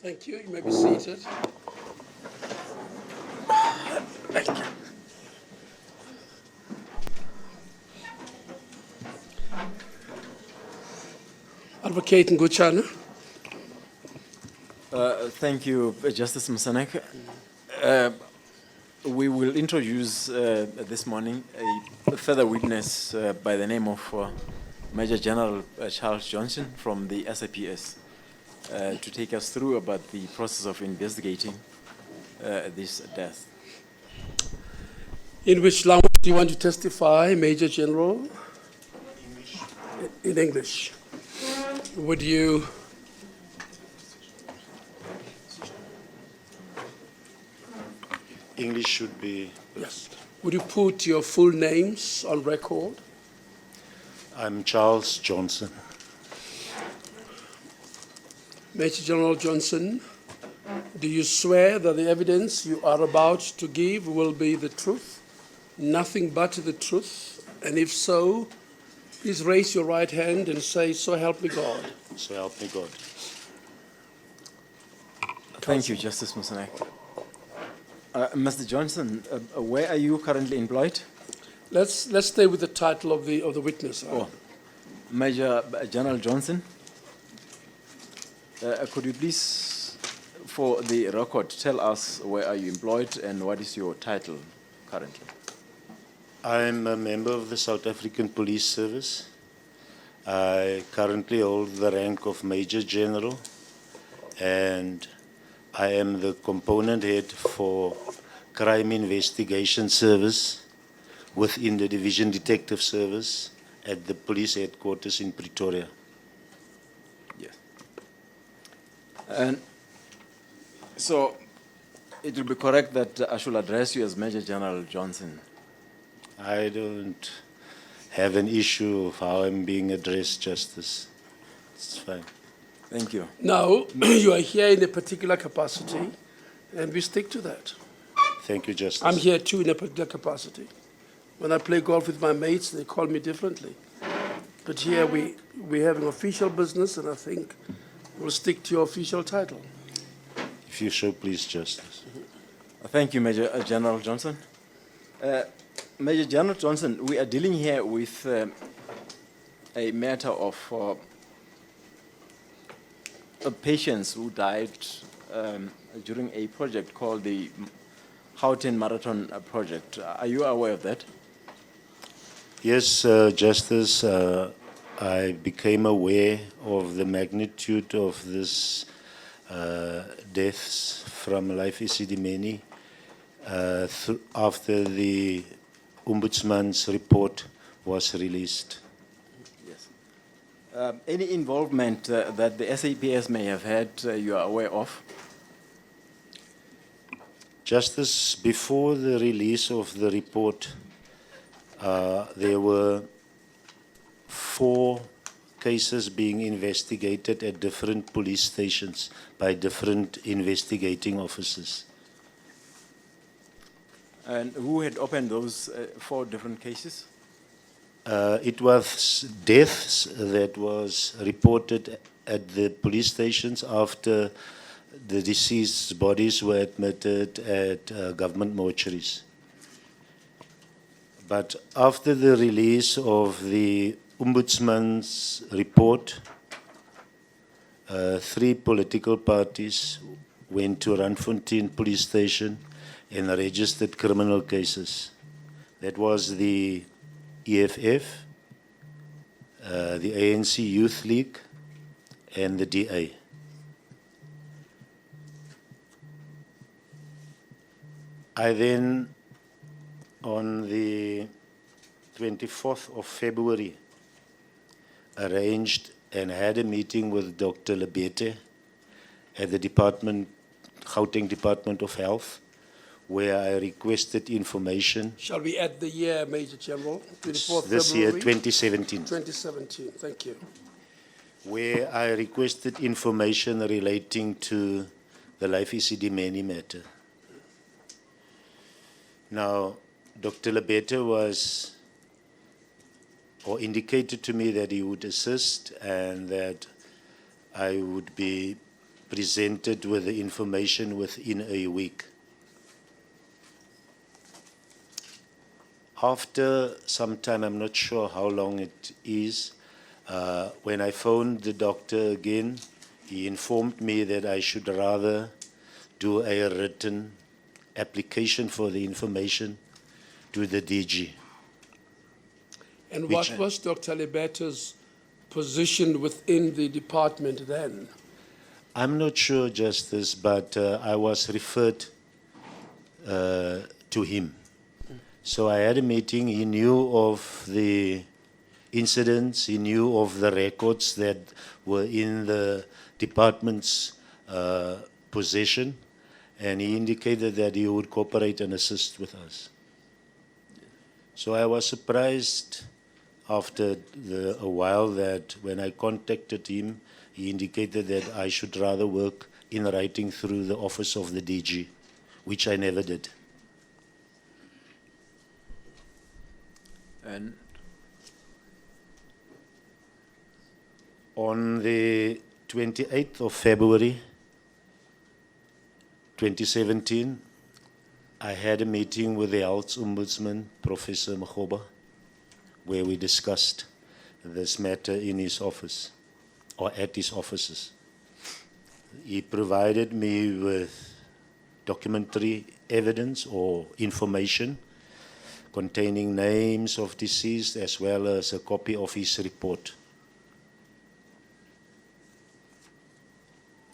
Thank you. You may be seated. Thank you. Advocate Nguchana. Thank you, Justice Moseneke. We will introduce this morning a further witness by the name of Major General Charles Johnson from the SABC to take us through about the process of investigating this death. In which language do you want to testify, Major General? English. In English. Would you... English should be... Yes. Would you put your full names on record? I'm Charles Johnson. Major General Johnson, do you swear that the evidence you are about to give will be the truth, nothing but the truth? And if so, please raise your right hand and say, "So help me God." So help me God. Thank you, Justice Moseneke. Mr. Johnson, where are you currently employed? Let's stay with the title of the witness. Oh, Major General Johnson, could you please, for the record, tell us where are you employed and what is your title currently? I'm a member of the South African Police Service. I currently hold the rank of Major General, and I am the component head for Crime Investigation Service within the Division Detective Service at the police headquarters in Pretoria. Yes. And so it will be correct that I should address you as Major General Johnson. I don't have an issue of how I'm being addressed, Justice. It's fine. Thank you. Now, you are here in a particular capacity, and we stick to that. Thank you, Justice. I'm here too in a particular capacity. When I play golf with my mates, they call me differently. But here we have an official business, and I think we'll stick to your official title. If you so please, Justice. Thank you, Major General Johnson. Major General Johnson, we are dealing here with a matter of patients who died during a project called the Gauteng Marathon Project. Are you aware of that? Yes, Justice. I became aware of the magnitude of this deaths from Life Esidimeni after the Ombudsman's report was released. Yes. Any involvement that the SABC may have had you are aware of? Justice, before the release of the report, there were 4 cases being investigated at different police stations by different investigating officers. And who had opened those 4 different cases? It was deaths that was reported at the police stations after the deceased's bodies were admitted at government mortuaries. But after the release of the Ombudsman's report, 3 political parties went to Randfontein Police Station and registered criminal cases. That was the EFF, the ANC Youth League, and the DA. I then, on the 24th of February, arranged and had a meeting with Dr. Lebete at the Gauteng Department of Health, where I requested information. Shall we add the year, Major General? 24th This February? year, 2017. 2017, thank you. Where I requested information relating to the Life Esidimeni matter. Now, Dr. Lebete was, or indicated to me that he would assist and that I would be presented with the information within a week. After some time, I'm not sure how long it is, when I phoned the doctor again, he informed me that I should rather do a written application for the information to the DG. And what Which- was Dr. Lebeto's position within the department then? I'm not sure, Justice, but I was referred to him. So I had a meeting. He knew of the incidents. He knew of the records that were in the department's possession, and he indicated that he would cooperate and assist with us. So I was surprised after a while that when I contacted him, he indicated that I should rather work in writing through the office of the DG, which I never did. And On the 28th of February 2017, I had a meeting with the Health Ombudsman, Professor Mkhoba, where we discussed this matter in his office, or at his offices. He provided me with documentary evidence or information containing names of deceased as well as a copy of his report.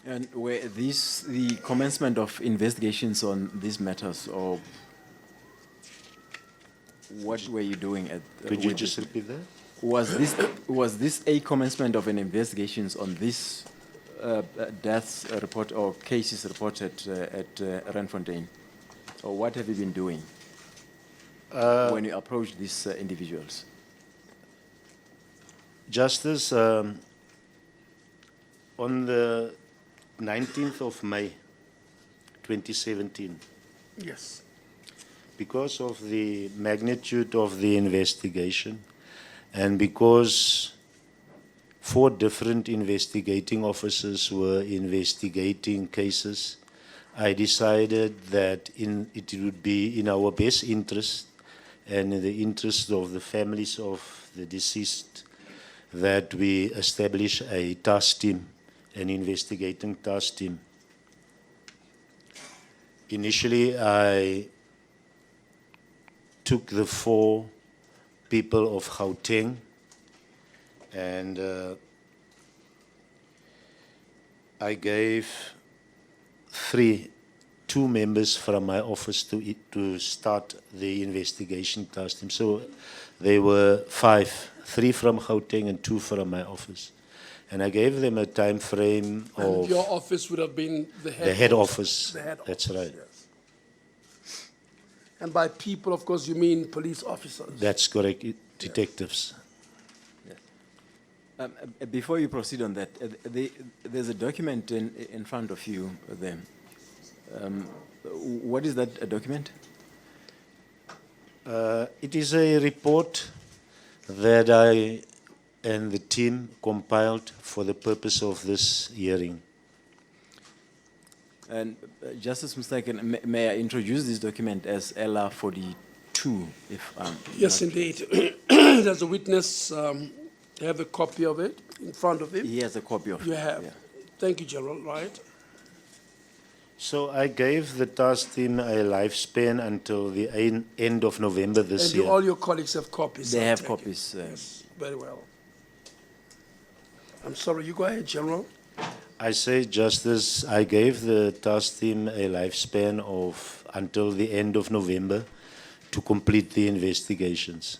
And were these the commencement of investigations on these matters, or what were you doing at? Could you with just this? repeat that? Was this a commencement of an investigations on this deaths report or cases reported at Randfontein, or what have you been doing when you approached these individuals? Justice, on the 19th of May 2017, Yes. because of the magnitude of the investigation and because 4 different investigating officers were investigating cases, I decided that it would be in our best interest and in the interest of the families of the deceased that we establish a task team, an investigating task team. Initially, I took the 4 people of Gauteng and I gave 2 members from my office to start the investigation task team. So they were 5, 3 from Gauteng and 2 from my office. And I gave them a time frame And of your office would have been the head, the head office. The head That's office, right. yes. And by people, of course, you mean police officers. That's correct, detectives. Before you proceed on that, there's a document in front of you there. What is that document? It is a report that I and the team compiled for the purpose of this hearing. And Justice Moseneke, may I introduce this document as LR 42, if I'm Yes, not- indeed. Does the witness have a copy of it in front of him? He has a copy of You it. have. Yeah. Thank you, General. Right. So I gave the task team a lifespan until the end of November this And year. all your colleagues have copies? They I have take it. copies. Yes, very well. I'm sorry, you go ahead, General. I say, Justice, I gave the task team a lifespan of until the end of November to complete the investigations.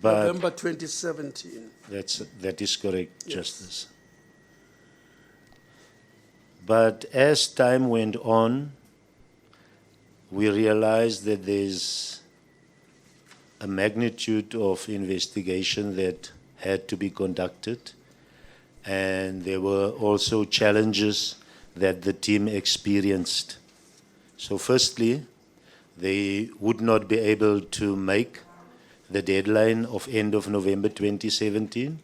But November 2017. that is correct, Yes. Justice. But as time went on, we realized that there's a magnitude of investigation that had to be conducted, and there were also challenges that the team experienced. So firstly, they would not be able to make the deadline of end of November 2017,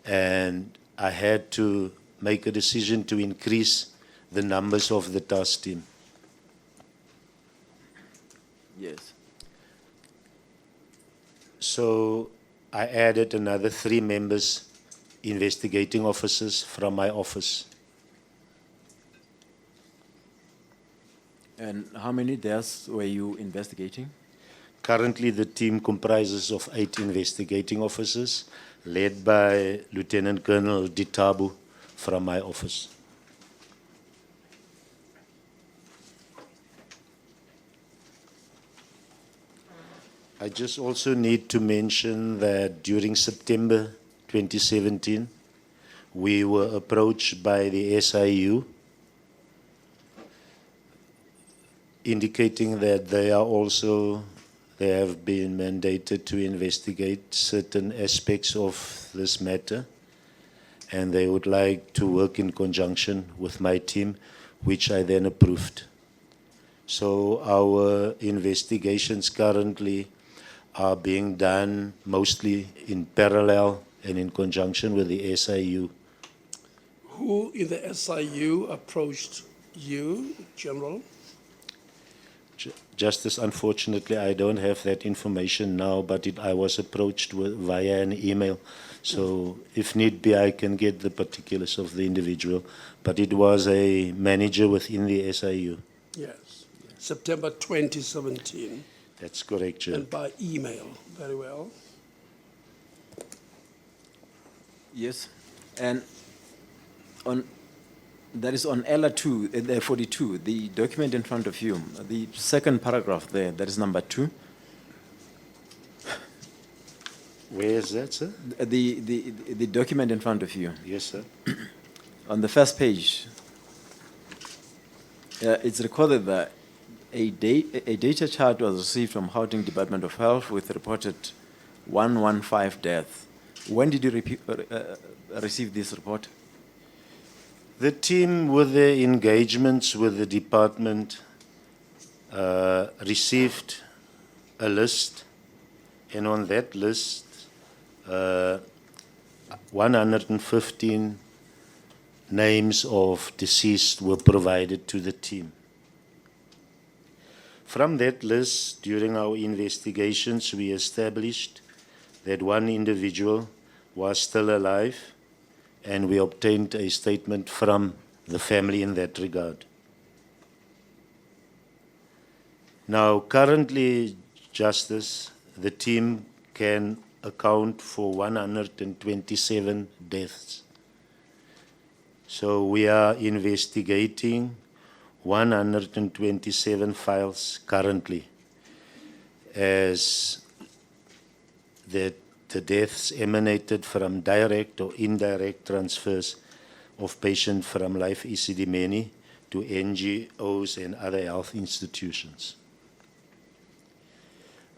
and I had to make a decision to increase the numbers of the task team. Yes. So I added another 3 members, investigating officers from my office. And how many deaths were you investigating? Currently, the team comprises of 8 investigating officers, led by Lieutenant Colonel Ditabu from my office. I just also need to mention that during September 2017, we were approached by the SIU indicating that they have been mandated to investigate certain aspects of this matter, and they would like to work in conjunction with my team, which I then approved. So our investigations currently are being done mostly in parallel and in conjunction with the SIU. Who in the SIU approached you, General? Justice, unfortunately, I don't have that information now, but I was approached via an email. So if need be, I can get the particulars of the individual. But it was a manager within the SIU. Yes. September 2017. That's correct, Chair. And by email. Very well. Yes. And that is on ELA 42, the document in front of you, the second paragraph there, that is number 2. Where is that, sir? The document in front of you. Yes, sir. On the first page, it's recorded that a data chart was received from Gauteng Department of Health with reported 115 deaths. When did you receive this report? The team, with their engagements with the department, received a list, and on that list, 115 names of deceased were provided to the team. From that list, during our investigations, we established that one individual was still alive, and we obtained a statement from the family in that regard. Now, currently, Justice, the team can account for 127 deaths. So we are investigating 127 files currently, as the deaths emanated from direct or indirect transfers of patients from Life Esidimeni to NGOs and other health institutions.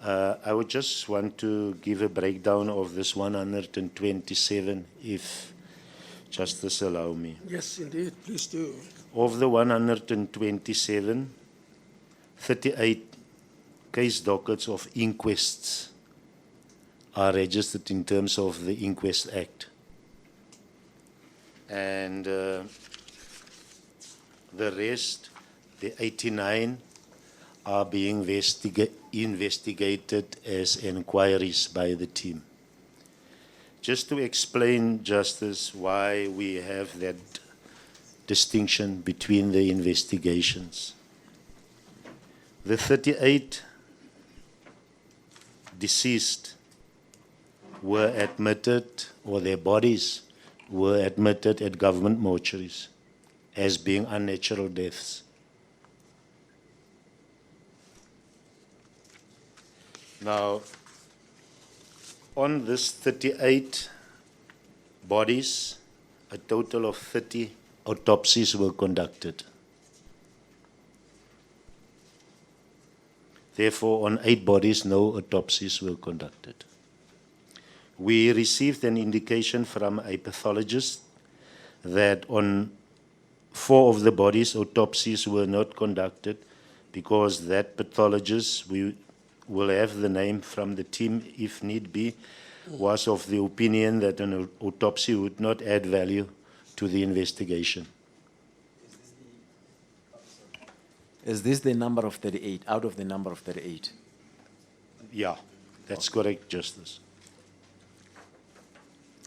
I would just want to give a breakdown of this 127, if Justice allow me. Yes, indeed. Please do. Of the 127, 38 case dockets of inquests are registered in terms of the Inquest Act. And the rest, the 89, are being investigated as inquiries by the team. Just to explain, Justice, why we have that distinction between the investigations. The 38 deceased were admitted, or their bodies were admitted at government mortuaries as being unnatural deaths. Now, on this 38 bodies, a total of 30 autopsies were conducted. Therefore, on 8 bodies, no autopsies were conducted. We received an indication from a pathologist that on 4 of the bodies, autopsies were not conducted because that pathologist, we will have the name from the team if need be, was of the opinion that an autopsy would not add value to the investigation. Is this the number of 38, out of the number of 38? Yeah, that's correct, Justice.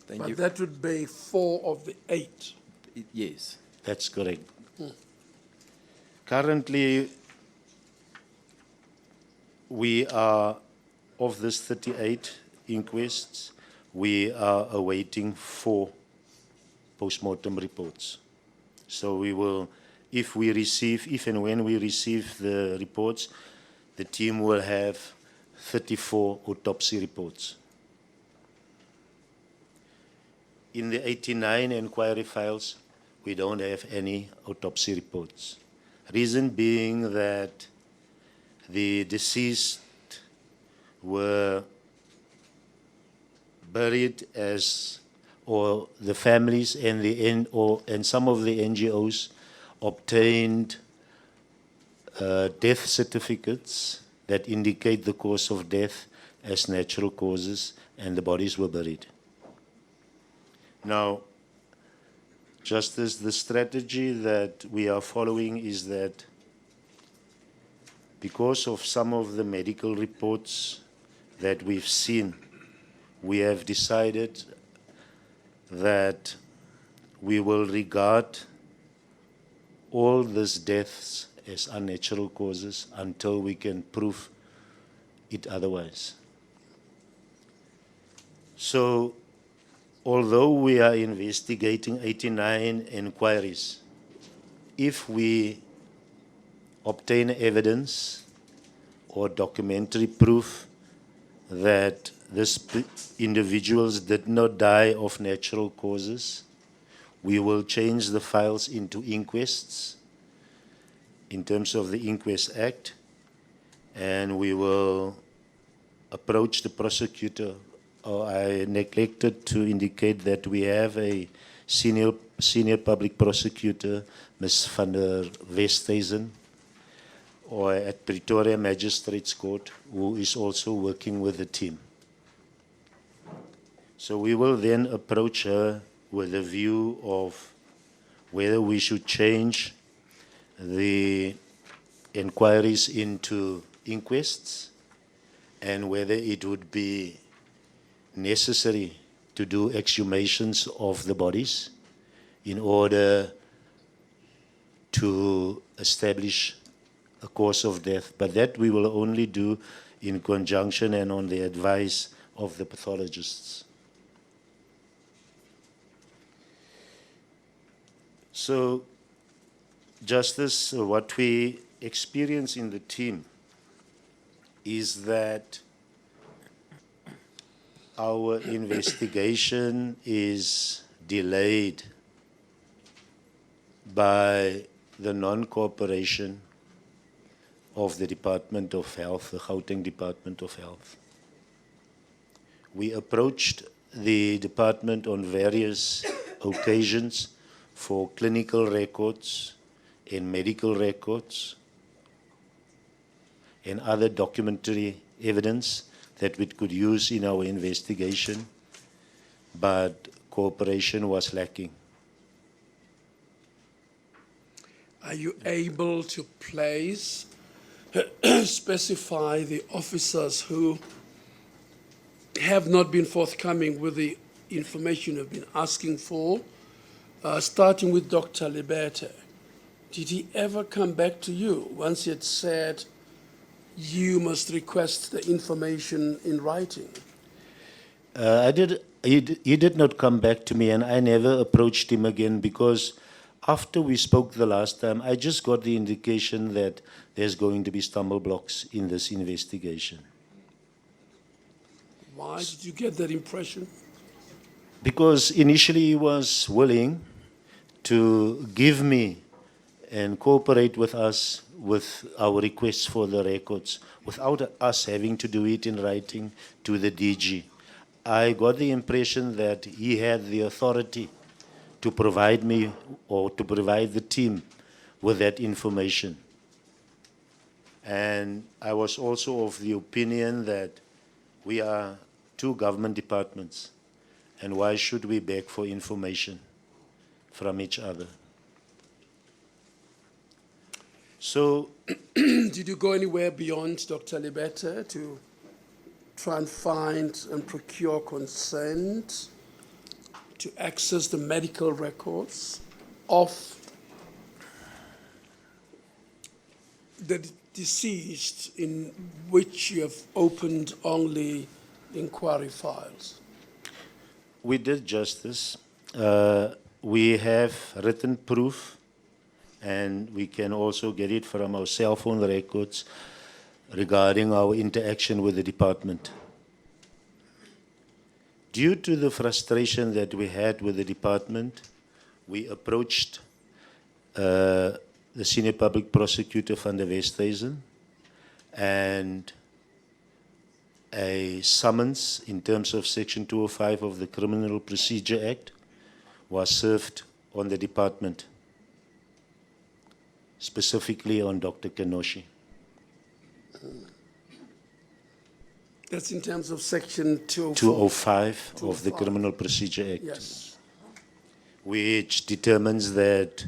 Thank But you. that would be 4 of the 8. Yes. That's correct. Currently, we are, of this 38 inquests, we are awaiting 4 post-mortem reports. So we will, if and when we receive the reports, the team will have 34 autopsy reports. In the 89 inquiry files, we don't have any autopsy reports. Reason being that the deceased were buried as, or the families and and some of the NGOs obtained death certificates that indicate the cause of death as natural causes, and the bodies were buried. Now, Justice, the strategy that we are following is that because of some of the medical reports that we've seen, we have decided that we will regard all these deaths as unnatural causes until we can prove it otherwise. So, although we are investigating 89 inquiries, if we obtain evidence or documentary proof that these individuals did not die of natural causes, we will change the files into inquests in terms of the Inquest Act, and we will approach the prosecutor. I neglected to indicate that we have a senior public prosecutor, Ms. van der Westhuizen, or at Pretoria Magistrates Court, who is also working with the team. So we will then approach her with a view of whether we should change the inquiries into inquests and whether it would be necessary to do exhumations of the bodies in order to establish a cause of death. But that we will only do in conjunction and on the advice of the pathologists. So, Justice, what we experience in the team is that our investigation is delayed by the non-cooperation of the Department of Health, the Gauteng Department of Health. We approached the department on various occasions for clinical records and medical records and other documentary evidence that we could use in our investigation, but cooperation was lacking. Are you able to place, specify the officers who have not been forthcoming with the information you've been asking for, starting with Dr. Liberte? Did he ever come back to you once he had said, you must request the information in writing? He did not come back to me, and I never approached him again because after we spoke the last time, I just got the indication that there's going to be stumble blocks in this investigation. Why did you get that impression? Because initially he was willing to give me and cooperate with us with our requests for the records without us having to do it in writing to the DG. I got the impression that he had the authority to provide me or to provide the team with that information. And I was also of the opinion that we are two government departments, and why should we beg for information from each other? So Did you go anywhere beyond Dr. Libete to try and find and procure consent to access the medical records of the deceased in which you have opened only inquiry files? we did justice. We have written proof, and we can also get it from our cell phone records regarding our interaction with the department. Due to the frustration that we had with the department, we approached the senior public prosecutor van der Westhuizen, and a summons in terms of Section 205 of the Criminal Procedure Act was served on the department, specifically on Dr. Kenoshi. That's in terms of Section 204. 205 of the 205. Criminal Procedure Act, Yes. which determines that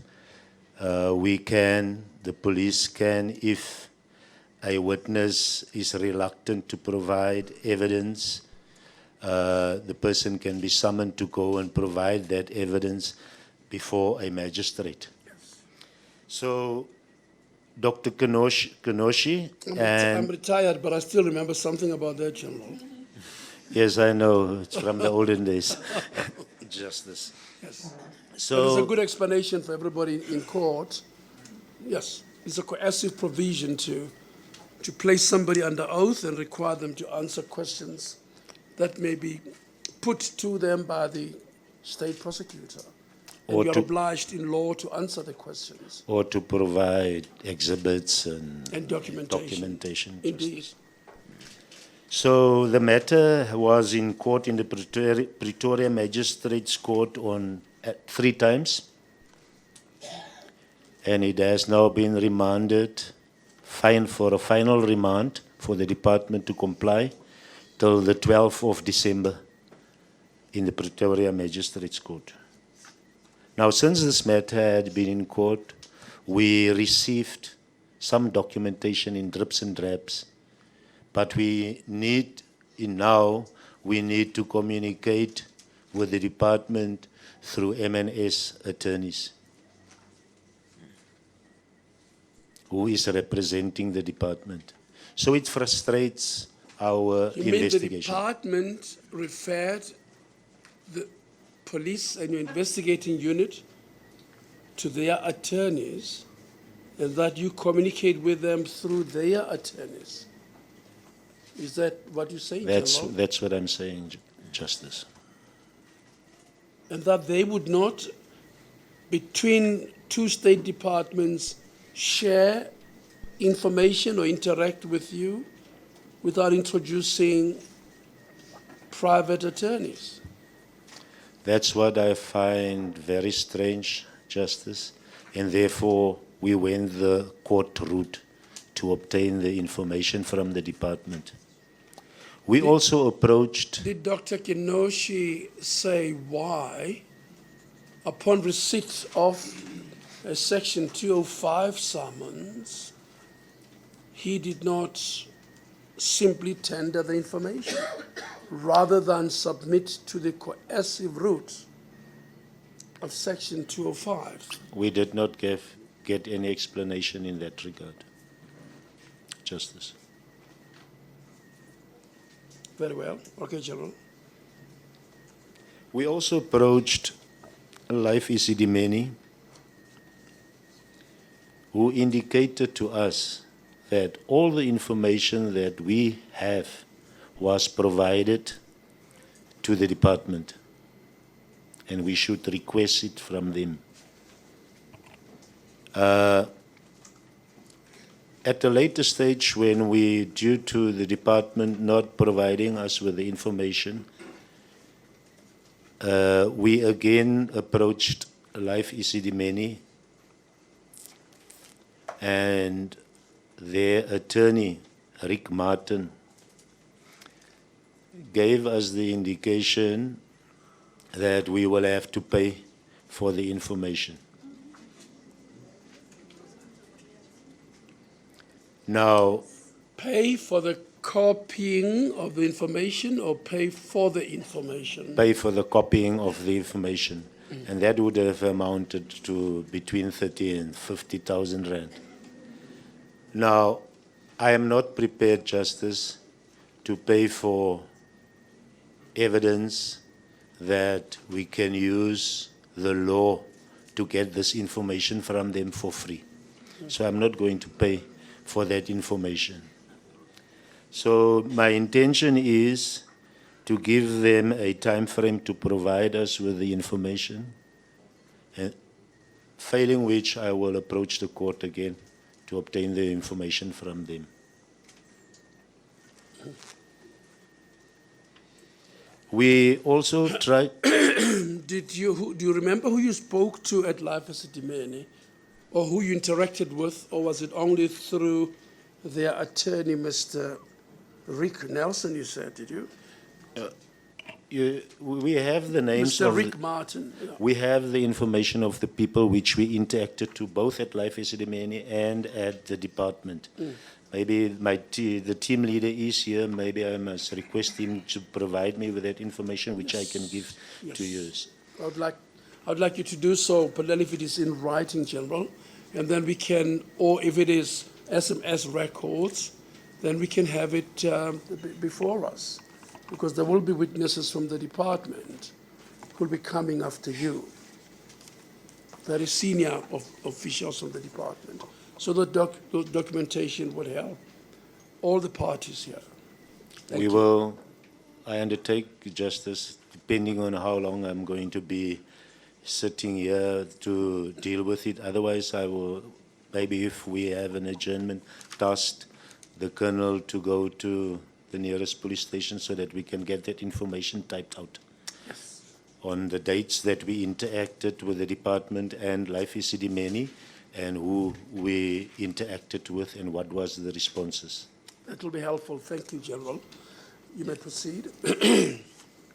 the police can, if a witness is reluctant to provide evidence, the person can be summoned to go and provide that evidence before a magistrate. So, Dr. Kenoshi I'm and retired, but I still remember something about that, General. yes, I know, it's from the olden days. Justice. Yes. But it's a So, good explanation for everybody in court. Yes, it's a coercive provision to place somebody under oath and require them to answer questions that may be put to them by the state prosecutor. And Or you're to- obliged in law to answer the questions or to provide exhibits and and documentation. documentation. Indeed. So the matter was in court in the Pretoria Magistrates Court at 3 times, and it has now been remanded for a final remand for the department to comply till the 12th of December in the Pretoria Magistrates Court. Now, since this matter had been in court, we received some documentation in drips and drabs, but we need to communicate with the department through M&S attorneys who is representing the department. So it frustrates our You mean the investigation. department referred the police and your investigating unit to their attorneys, and that you communicate with them through their attorneys? Is that what you're saying, General? That's what I'm saying, Justice. And that they would not, between two state departments, share information or interact with you without introducing private attorneys? That's what I find very strange, Justice, and therefore we went the court route to obtain the information from the department. We also approached, Did Dr. Kenoshi say why, upon receipt of a Section 205 summons, he did not simply tender the information rather than submit to the coercive route of Section 205? we did not get any explanation in that regard, Justice. Very well. Okay, General. We also approached Life Esidimeni, who indicated to us that all the information that we have was provided to the department, and we should request it from them. At a later stage, when due to the department not providing us with the information, we again approached Life Esidimeni, and their attorney, Rick Martin, gave us the indication that we will have to pay for the information. Now, Pay for the copying of the information or pay for the information? pay for the copying of the information, and that would have amounted to between 30 and 50,000 rand. Now, I am not prepared, Justice, to pay for evidence that we can use the law to get this information from them for free. So I'm not going to pay for that information. So my intention is to give them a time frame to provide us with the information, and failing which I will approach the court again to obtain the information from them. We also tried. Do you remember who you spoke to at Life Esidimeni, or who you interacted with, or was it only through their attorney, Mr. Rick Nelson, you said, did you? We have the names Mr. of Rick Martin. Yeah. we have the information of the people which we interacted to both at Life Esidimeni and at the department. Maybe the team leader is here. Maybe I must request him to provide me with that information, which I can give to you. I would like you to do so, but then if it is in writing, General, and then we can, or if it is SMS records, then we can have it before us, because there will be witnesses from the department who will be coming after you, very senior officials from the department. So the documentation would help all the parties here. Thank you. I undertake, Justice, depending on how long I'm going to be sitting here to deal with it. Otherwise, I will, maybe if we have an adjournment, task the colonel to go to the nearest police station so that we can get that information typed out. Yes. On the dates that we interacted with the department and Life Esidimeni, and who we interacted with and what was the responses. That will be helpful. Thank you, General. You may proceed.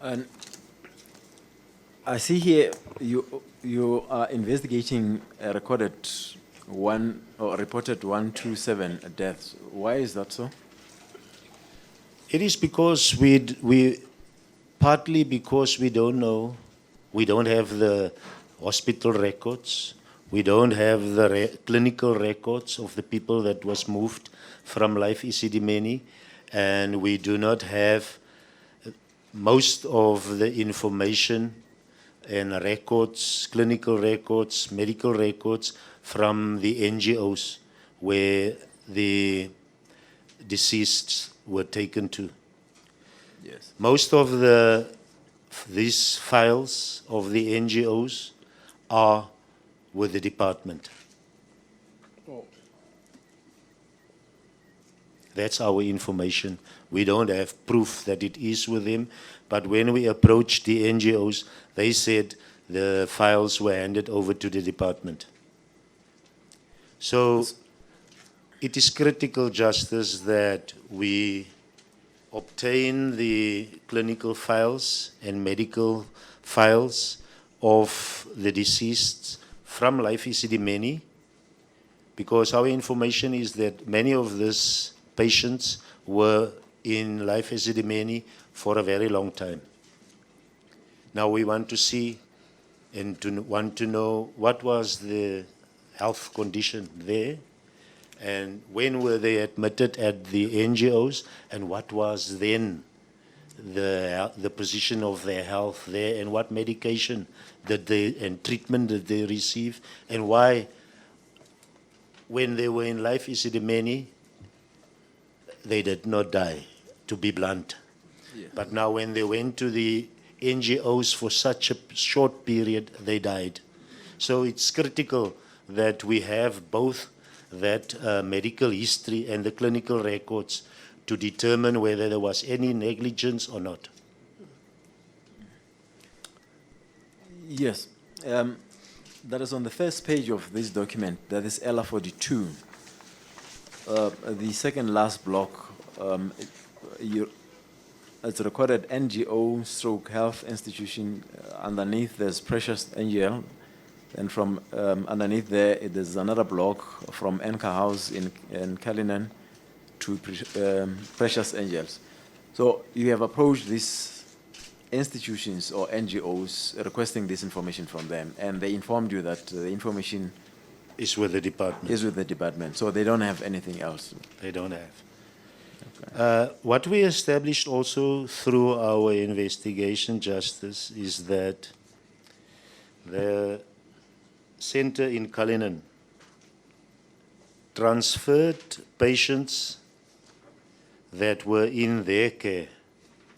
And I see here you are investigating a reported 127 deaths. Why is that so? It is because partly because we don't know, we don't have the hospital records, we don't have the clinical records of the people that was moved from Life Esidimeni, and we do not have most of the information and records, clinical records, medical records from the NGOs where the deceased were taken to. Yes. Most of these files of the NGOs are with the department. Oh. That's our information. We don't have proof that it is with them, but when we approached the NGOs, they said the files were handed over to the department. So it is critical, Justice, that we obtain the clinical files and medical files of the deceased from Life Esidimeni, because our information is that many of these patients were in Life Esidimeni for a very long time. Now we want to see and want to know what was the health condition there, and when were they admitted at the NGOs, and what was then the position of their health there, and what medication did they and treatment did they receive, and why, when they were in Life Esidimeni, they did not die, to be blunt. Yeah. But now when they went to the NGOs for such a short period, they died. So it's critical that we have both that medical history and the clinical records to determine whether there was any negligence or not. Yes. That is on the first page of this document. That is LR42. The second last block, it's recorded NGO stroke health institution. Underneath there's Precious Angel. And from underneath there, there's another block from Enka House in Cullinan to Precious Angels. So you have approached these institutions or NGOs requesting this information from them, and they informed you that the information Is with the department. is with the department, so they don't have anything else. They don't have. What we established also through our investigation, Justice, is that the center in Cullinan transferred patients that were in their care.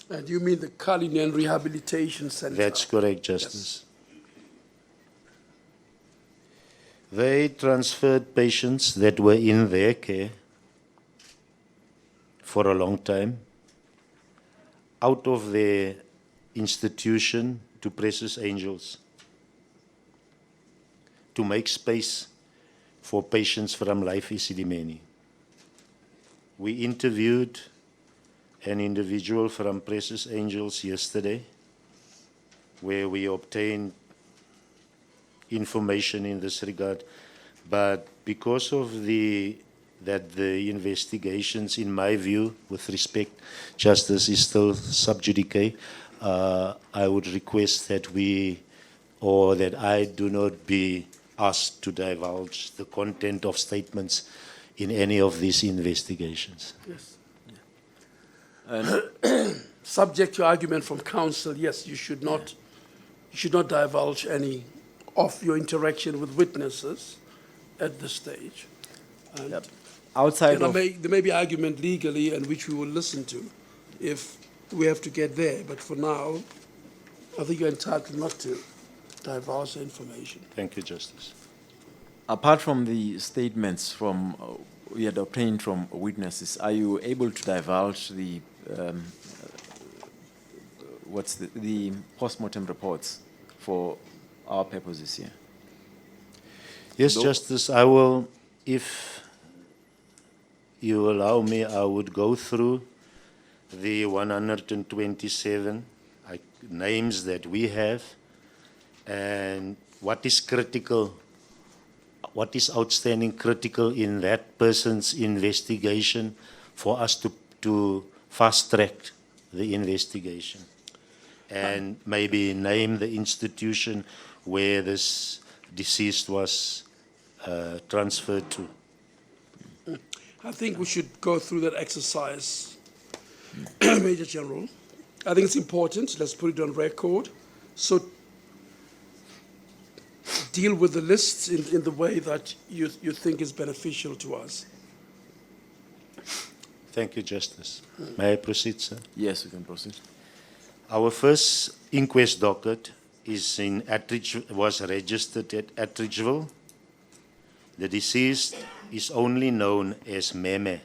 And you mean the Cullinan Rehabilitation Center? That's correct, Justice. They transferred patients that were in their care for a long time out of their institution to Precious Angels to make space for patients from Life Esidimeni. We interviewed an individual from Precious Angels yesterday, where we obtained information in this regard, but because of the investigations, in my view, with respect, Justice, is still sub judice, I would request that that I do not be asked to divulge the content of statements in any of these investigations. Yes. And subject to argument from counsel, yes, you should not divulge any of your interaction with witnesses at this stage. And Yep. Outside of there may be argument legally and which we will listen to if we have to get there, but for now, I think you're entitled not to divulge the information. Thank you, Justice. apart from the statements from we had obtained from witnesses, are you able to divulge the the post-mortem reports for our purposes here? Yes, Justice, I will, if you allow me, I would go through the 127 names that we have and what is critical, what is outstanding critical in that person's investigation for us to fast-track the investigation and maybe name the institution where this deceased was transferred to. I think we should go through that exercise, Major General. I think it's important. Let's put it on record. So deal with the lists in the way that you think is beneficial to us. Thank you, Justice. May I proceed, sir? Yes, we can proceed. Our first inquest docket is was registered at Attridgeville. The deceased is only known as Meme.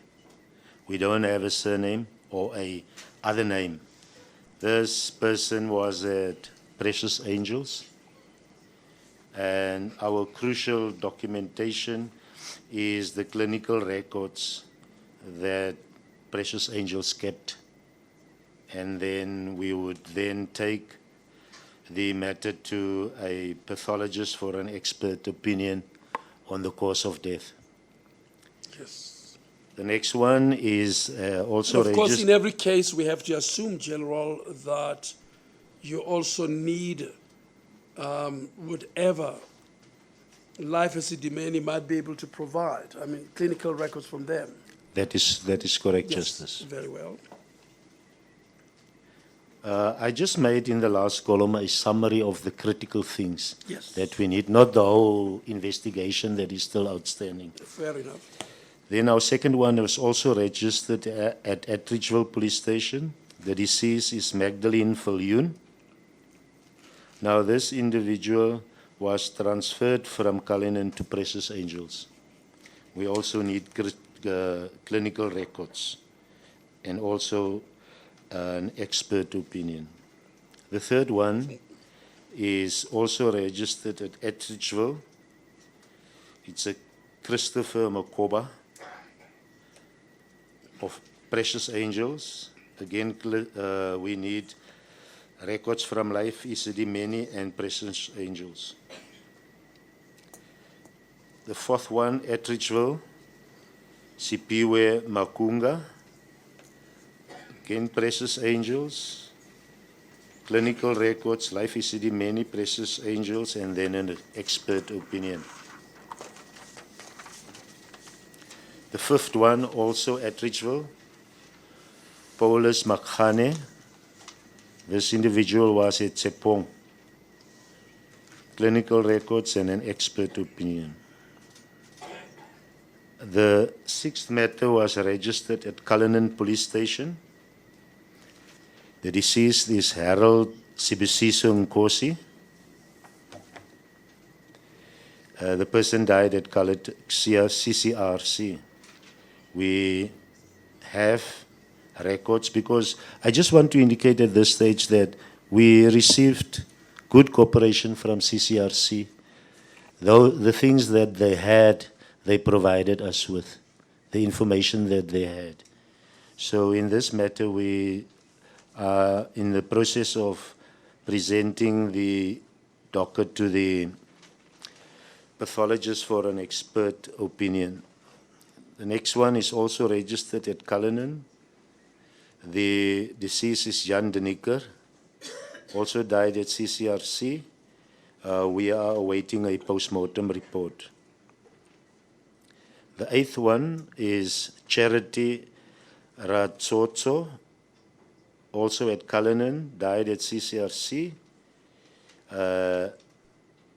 We don't have a surname or a other name. This person was at Precious Angels, and our crucial documentation is the clinical records that Precious Angels kept, and then we would then take the matter to a pathologist for an expert opinion on the cause of death. Yes. The next one is also Of course, registered. in every case, we have to assume, General, that you also need whatever Life Esidimeni might be able to provide. I mean, clinical records from them. That is correct, Yes, Justice. very well. I just made in the last column a summary of the critical things Yes. that we need, not the whole investigation that is still outstanding. Fair enough. Then our second one was also registered at Attridgeville Police Station. The deceased is Magdalene Viljoen. Now this individual was transferred from Cullinan to Precious Angels. We also need clinical records and also an expert opinion. The third one is also registered at Attridgeville. It's a Christopher Makoba. of Precious Angels. Again, we need records from Life Esidimeni and Precious Angels. The fourth one, at Richville, Sipiwe Makunga. Again, Precious Angels. Clinical records, Life Esidimeni, Precious Angels, and then an expert opinion. The fifth one, also at Richville, Paulus Makhane. This individual was at Tsepong. Clinical records and an expert opinion. The sixth matter was registered at Cullinan Police Station. The deceased is Harold Sibisiso Nkosi. The person died at CCRC. We have records because I just want to indicate at this stage that we received good cooperation from CCRC. Though the things that they had, they provided us with, the information that they had. So in this matter, we are in the process of presenting the docket to the pathologist for an expert opinion. The next one is also registered at Cullinan. The deceased is Jan Deniker, also died at CCRC. We are awaiting a post-mortem report. The eighth one is Charity Ratsotso, also at Cullinan, died at CCRC.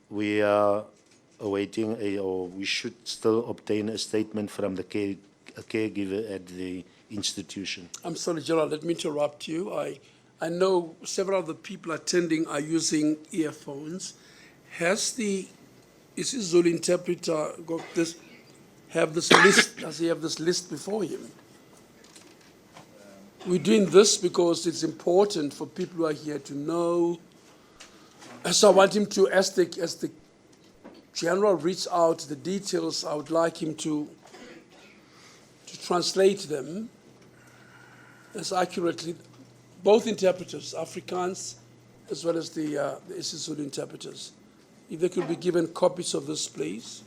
We are awaiting or we should still obtain a statement from the caregiver at the institution. I'm sorry, Gerald, let me interrupt you. I know several of the people attending are using earphones. Has the isiZulu interpreter got this, have this list, does he have this list before him? We're doing this because it's important for people who are here to know. So I want him to, as the general reads out the details, I would like him to translate them as accurately, both interpreters, Afrikaans as well as the isiZulu interpreters. If they could be given copies of this, please.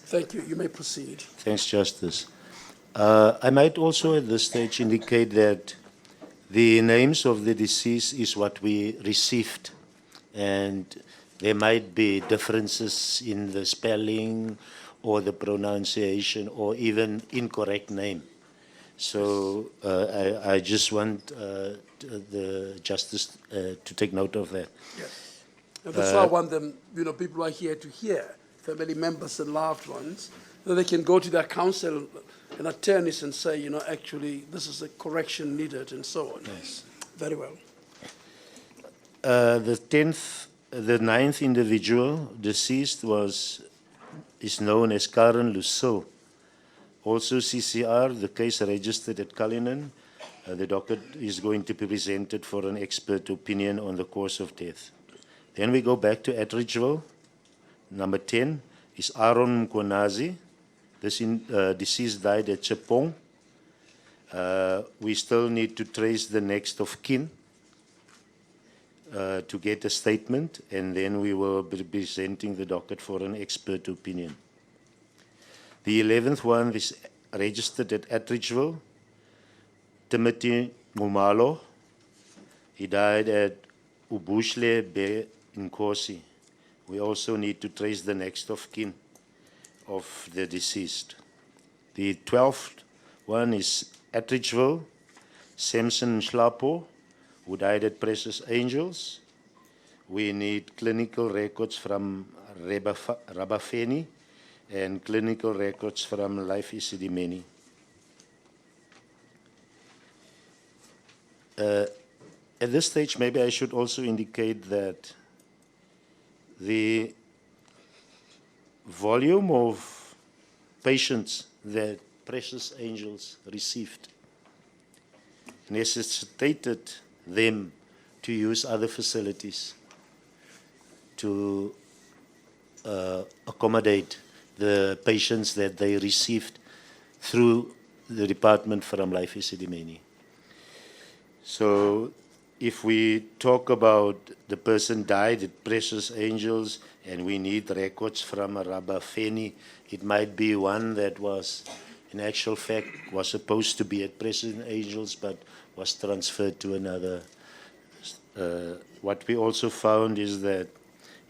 Thank you. You may proceed. Thanks, Justice. I might also at this stage indicate that the names of the deceased is what we received, and there might be differences in the spelling or the pronunciation or even incorrect name. So I just want the Justice to take note of that. Yes. And that's why I want them, people who are here to hear, family members and loved ones, that they can go to their counsel and attorneys and say, actually, this is a correction needed and so on. Yes. Very well. The ninth individual deceased is known as Karen Lucille. Also CCR, the case registered at Cullinan. The docket is going to be presented for an expert opinion on the cause of death. Then we go back to Atteridgeville. Number 10 is Aaron Mkonazi. This deceased died at Tsepong. We still need to trace the next of kin to get a statement, and then we will be presenting the docket for an expert opinion. The 11th one is registered at Atteridgeville. Timothy Ngumalo. He died at Ubushle Bay in Nkosi. We also need to trace the next of kin of the deceased. The 12th one is Atteridgeville, Samson Schlapo, who died at Precious Angels. We need clinical records from Rabafeni and clinical records from Life Esidimeni. At this stage, maybe I should also indicate that the volume of patients that Precious Angels received necessitated them to use other facilities to accommodate the patients that they received through the department from Life Esidimeni. So if we talk about the person died at Precious Angels and we need records from a Rabafeni, it might be one that was, in actual fact, was supposed to be at Precious Angels but was transferred to another. What we also found is that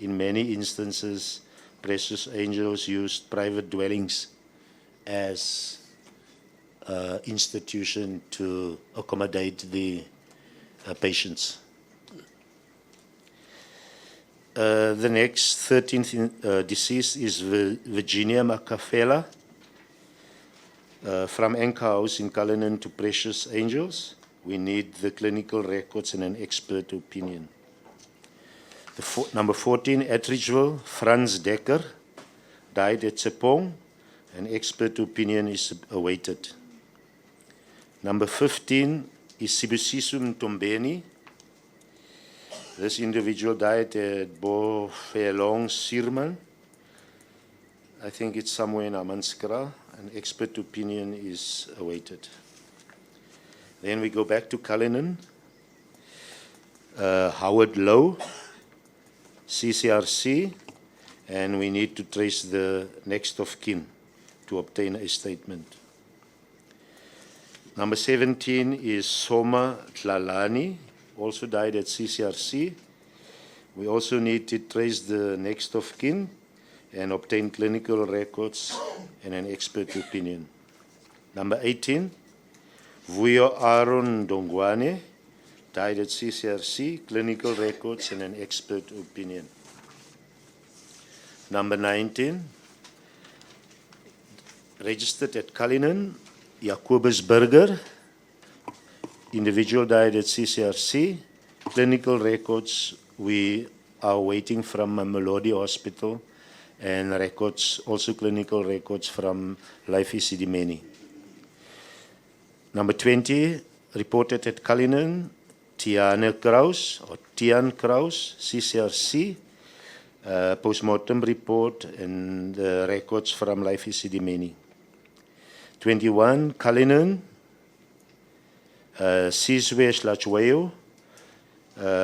in many instances, Precious Angels used private dwellings as institution to accommodate the patients. The next 13th deceased is Virginia Macafela from Anchor House in Cullinan to Precious Angels. We need the clinical records and an expert opinion. Number 14, at Ridgeville, Franz Decker died at Tsepong. An expert opinion is awaited. Number 15 is Sibusiso Mtombeni. This individual died at Bofelong Sirman. I think it's somewhere in Amanskra. An expert opinion is awaited. Then we go back to Cullinan. Howard Lowe, CCRC, and we need to trace the next of kin to obtain a statement. Number 17 is Soma Tlalani, also died at CCRC. We also need to trace the next of kin and obtain clinical records and an expert opinion. Number 18, Vuyo Aaron Dongwane, died at CCRC, clinical records and an expert opinion. Number 19, registered at Cullinan, Jacobus Burger, individual died at CCRC, clinical records we are waiting from Melody Hospital and records, also clinical records from Life Esidimeni. Number 20, reported at Cullinan, Tian Kraus, CCRC, postmortem report and records from Life Esidimeni. 21, Cullinan, Sizwe Shlachweo,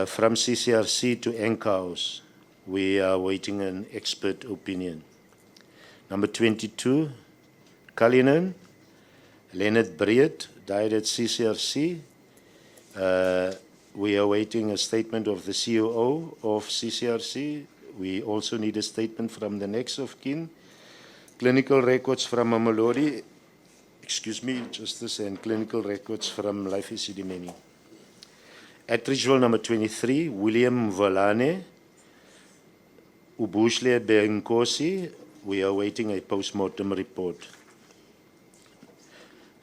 from CCRC to Anchor House. We are waiting an expert opinion. Number 22, Cullinan, Leonard Breed, died at CCRC. We are waiting a statement of the COO of CCRC. We also need a statement from the next of kin. Clinical records from Mamelodi, Justice, and clinical records from Life Esidimeni. At Ridgeville, number 23, William Volane, Ubushle Benkosi. We are waiting a post-mortem report.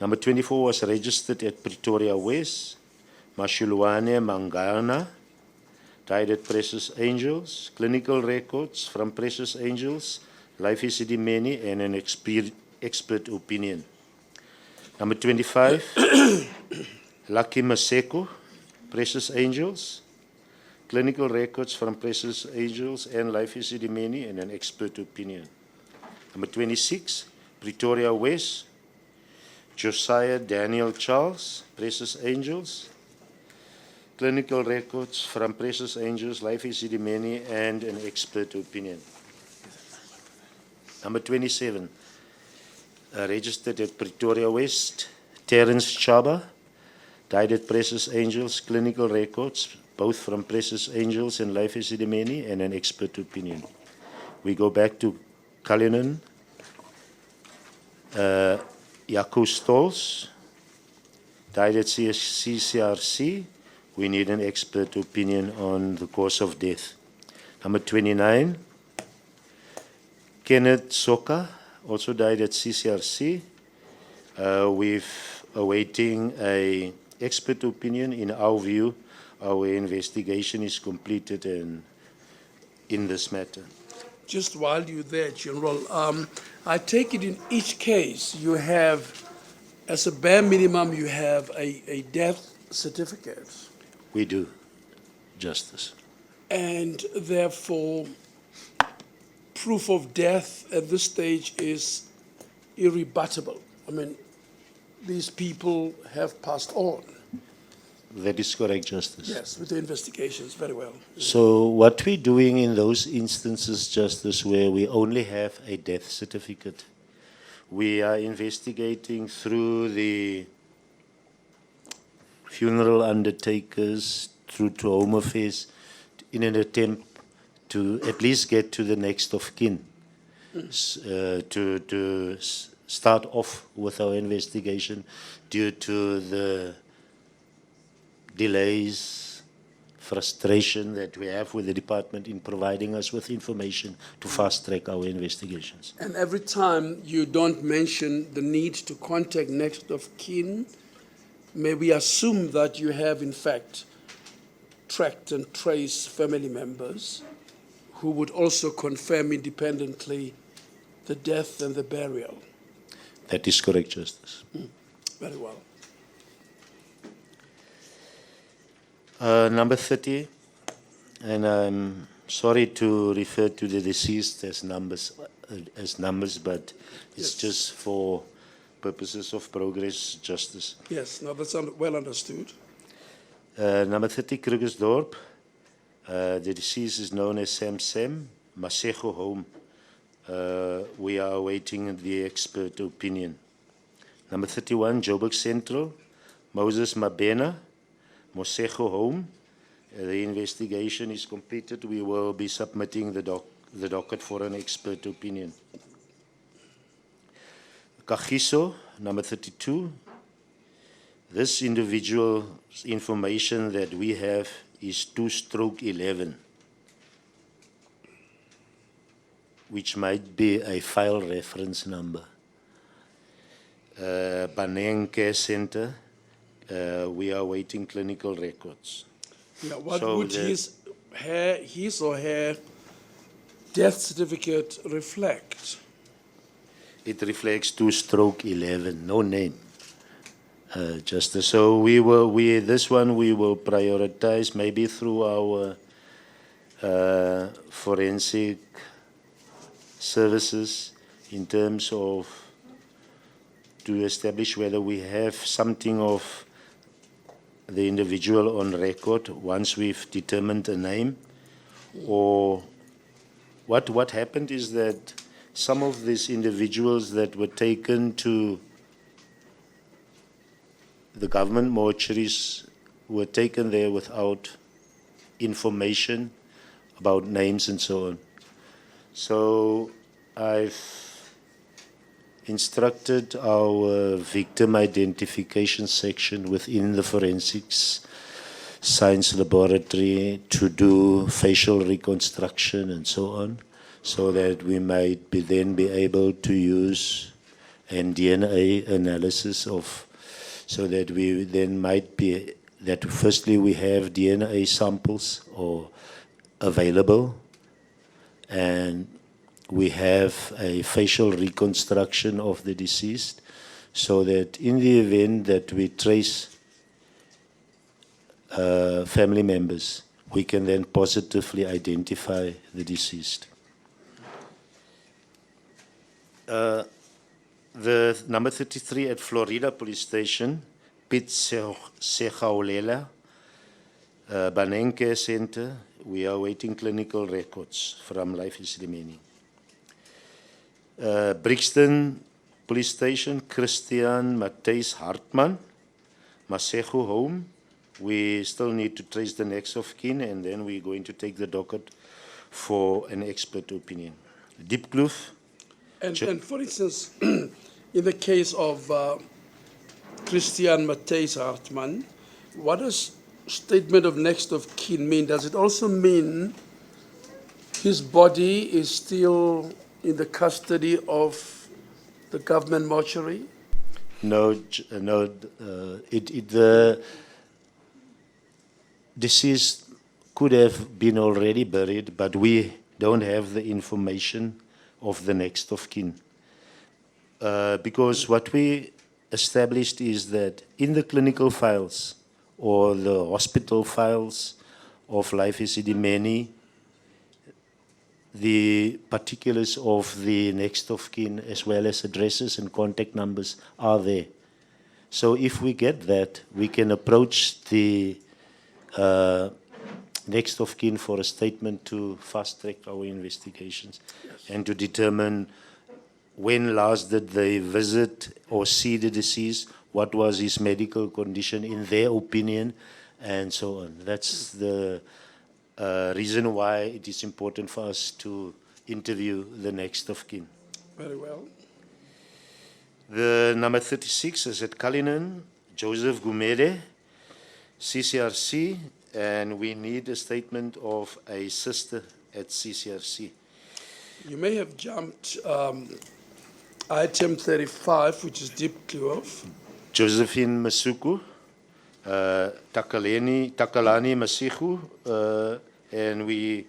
Number 24 was registered at Pretoria West, Mashulwane Mangana, died at Precious Angels, clinical records from Precious Angels, Life Esidimeni, and an expert opinion. Number 25, Lucky Maseko, Precious Angels, clinical records from Precious Angels and Life Esidimeni, and an expert opinion. Number 26, Pretoria West, Josiah Daniel Charles, Precious Angels, clinical records from Precious Angels, Life Esidimeni, and an expert opinion. Number 27, registered at Pretoria West, Terence Chaba, died at Precious Angels, clinical records, both from Precious Angels and Life Esidimeni, and an expert opinion. We go back to Cullinan, Jaco Stolz, died at CCRC. We need an expert opinion on the cause of death. Number 29, Kenneth Soka, also died at CCRC. We're awaiting an expert opinion. In our view, our investigation is completed in this matter. Just while you're there, General, I take it in each case you have, as a bare minimum, you have a death certificate, We do, Justice. and therefore proof of death at this stage is irrebuttable. I mean, these people have passed on. That is correct, Justice. Yes, with the investigations, very well. So what we're doing in those instances, Justice, where we only have a death certificate, we are investigating through the funeral undertakers, through to Home Affairs, in an attempt to at least get to the next of kin, to start off with our investigation due to the delays, frustration that we have with the department in providing us with information to fast-track our investigations. And every time you don't mention the need to contact next of kin, may we assume that you have, in fact, tracked and traced family members who would also confirm independently the death and the burial? That is correct, Justice. Very well. Number 30, and I'm sorry to refer to the deceased as numbers, but it's Yes. just for purposes of progress, Justice. Yes, now that's well understood. Number 30, Krugersdorp. The deceased is known as Sam Masego Home. We are awaiting the expert opinion. Number 31, Joburg Central, Moses Mabena, Mosego Home. The investigation is completed. We will be submitting the docket for an expert opinion. Kagiso, number 32. This individual's information that we have is 2/11, which might be a file reference number. Baneng Care Center, we are waiting clinical records. Now, what So would his or her death certificate reflect? It reflects 2/11, no name. Justice. So this one we will prioritize maybe through our forensic services in terms of to establish whether we have something of the individual on record once we've determined a name, or what happened is that some of these individuals that were taken to the government mortuaries were taken there without information about names and so on. So I've instructed our victim identification section within the forensics science laboratory to do facial reconstruction and so on, so that we might then be able to use and DNA analysis of, so that we then might be, that firstly we have DNA samples or available, and we have a facial reconstruction of the deceased, so that in the event that we trace family members, we can then positively identify the deceased. The number 33 at Florida Police Station, Piet Segaulela, Baneng Care Center, we are waiting clinical records from Life Esidimeni. Brixton Police Station, Christian Matthijs Hartman, Masego Home. We still need to trace the next of kin, and then we're going to take the docket for an expert opinion. Diepkloof. And for instance, in the case of Christian Matthijs Hartman, what does statement of next of kin mean? Does it also mean his body is still in the custody of the government mortuary? No, the deceased could have been already buried, but we don't have the information of the next of kin. Because what we established is that in the clinical files or the hospital files of Life Esidimeni, the particulars of the next of kin as well as addresses and contact numbers are there. So if we get that, we can approach the next of kin for a statement to fast track our investigations and to determine when last did they visit or see the deceased, what was his medical condition in their opinion, and so on. That's the reason why it is important for us to interview the next of kin. Very well. The number 36 is at Cullinan, Joseph Gumede, CCRC, and we need a statement of a sister at CCRC. You may have jumped item 35, which is deeply off. Josephine Masuku, Takalani Masihu, and we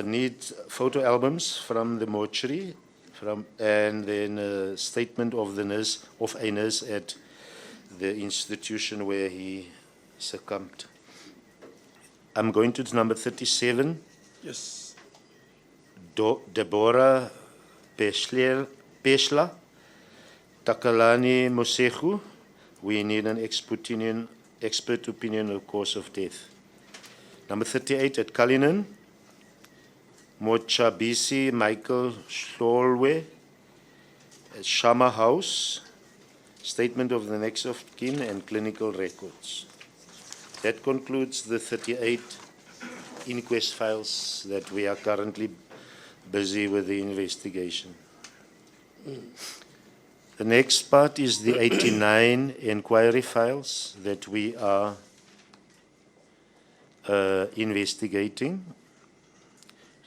need photo albums from the mortuary, and then a statement of the nurse, of a nurse at the institution where he succumbed. I'm going to number 37. Yes. Deborah Peshla, Takalani Mosehu. We need an expert opinion of cause of death. Number 38 at Cullinan, Mochabisi Michael Sholwe at Shama House. Statement of the next of kin and clinical records. That concludes the 38 inquest files that we are currently busy with the investigation. The next part is the 89 inquiry files that we are investigating.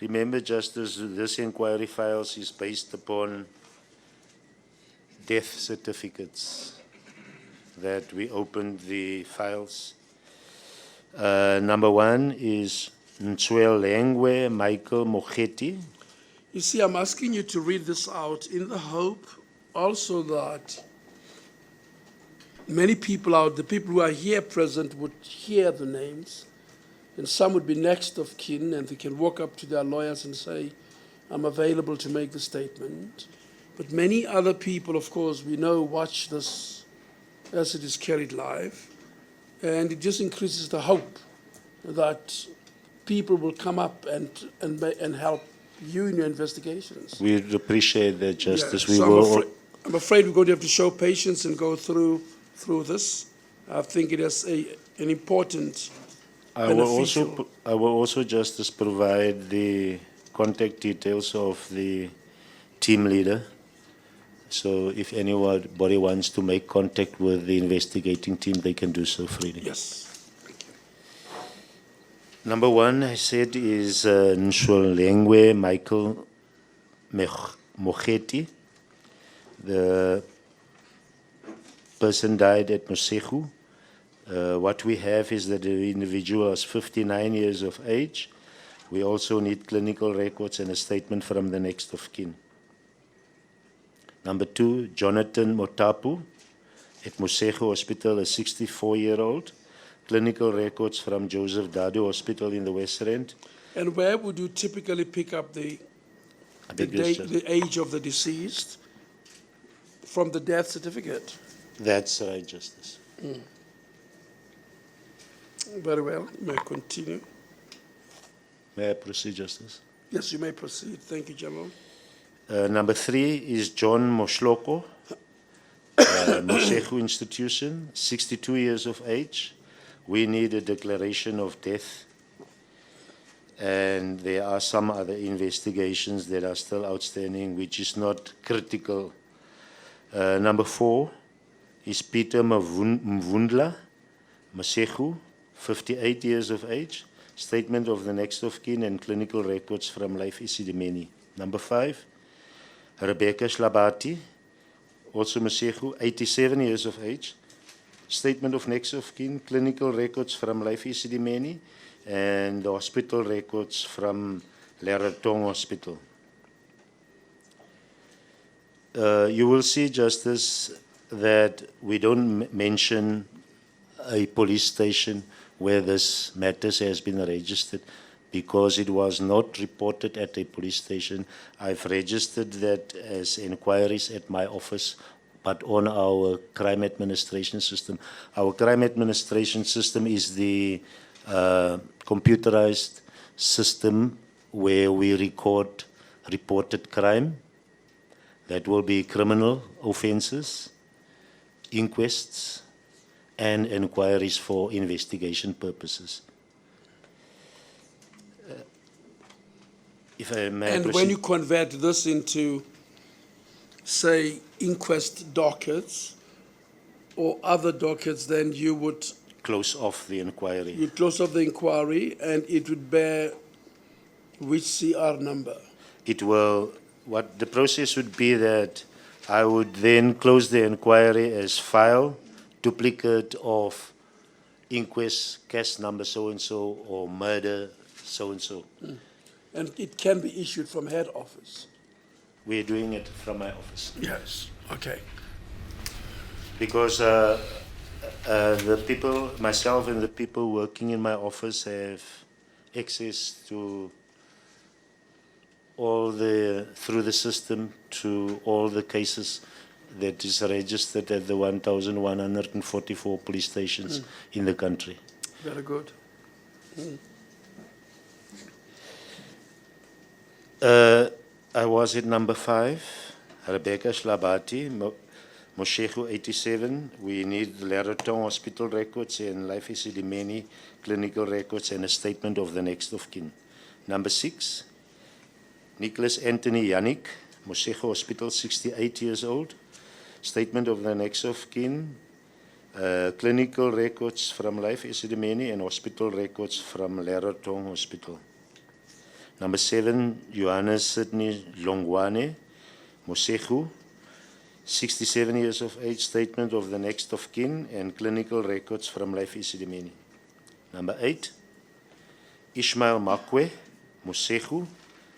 Remember, Justice, this inquiry files is based upon death certificates that we opened the files. Number 1 is Ntswel Lengwe Michael Mogeti. You see, I'm asking you to read this out in the hope also that many people the people who are here present would hear the names, and some would be next of kin, and they can walk up to their lawyers and say, I'm available to make the statement. But many other people, of course, we know, watch this as it is carried live, and it just increases the hope that people will come up and help you in your investigations. We'd appreciate that, Justice. Yeah, so I'm afraid we're going to have to show patience and go through this. I think it is an important I will also, Justice, provide the contact details of the team leader. So if anybody wants to make contact with the investigating team, they can do so freely. Yes. Number 1, I said, is Nshwelengwe Michael Mogeti. The person died at Mosehu. What we have is that the individual is 59 years of age. We also need clinical records and a statement from the next of kin. Number 2, Jonathan Motapu at Mosehu Hospital, a 64-year-old. Clinical records from Joseph Dadu Hospital in the West Rand. And where would you typically pick up the age of the deceased from the death certificate? That's right, Justice. Very well. You may continue. May I proceed, Justice? Yes, you may proceed. Thank you, General. Number 3 is John Mosloko, Mosehu Institution, 62 years of age. We need a declaration of death, and there are some other investigations that are still outstanding, which is not critical. Number 4 is Peter Mvundla, Mosehu, 58 years of age. Statement of the next of kin and clinical records from Life Esidimeni. Number 5, Rebecca Shlabati, also Mosehu, 87 years of age. Statement of next of kin, clinical records from Life Esidimeni, and the hospital records from Leratong Hospital. You will see, Justice, that we don't mention a police station where this matters has been registered. Because it was not reported at a police station, I've registered that as inquiries at my office, but on our crime administration system. Our crime administration system is the computerized system where we record reported crime. That will be criminal offenses, inquests, and inquiries for investigation purposes. If I may And proceed. when you convert this into, say, inquest dockets or other dockets, then you would Close off the inquiry. you'd close off the inquiry and it would bear which CR number? It will, what the process would be that I would then close the inquiry as file, duplicate of inquest, case number so-and-so, or murder so-and-so. And it can be issued from head office? We're doing it from my office. Yes. Okay. Because the people, myself and the people working in my office have access to all through the system to all the cases that is registered at the 1,144 police stations in the country. Very good. I was at number 5, Rebecca Shlabati, Moshego 87. We need Gauteng hospital records and Life Esidimeni clinical records and a statement of the next of kin. Number 6, Nicholas Anthony Yannick, Moshego Hospital, 68 years old. Statement of the next of kin, clinical records from Life Esidimeni and hospital records from Gauteng Hospital. Number 7, Johannes Sidney Longwane, Moshego, 67 years of age, statement of the next of kin and clinical records from Life Esidimeni. Number 8, Ishmael Makwe, Moshego.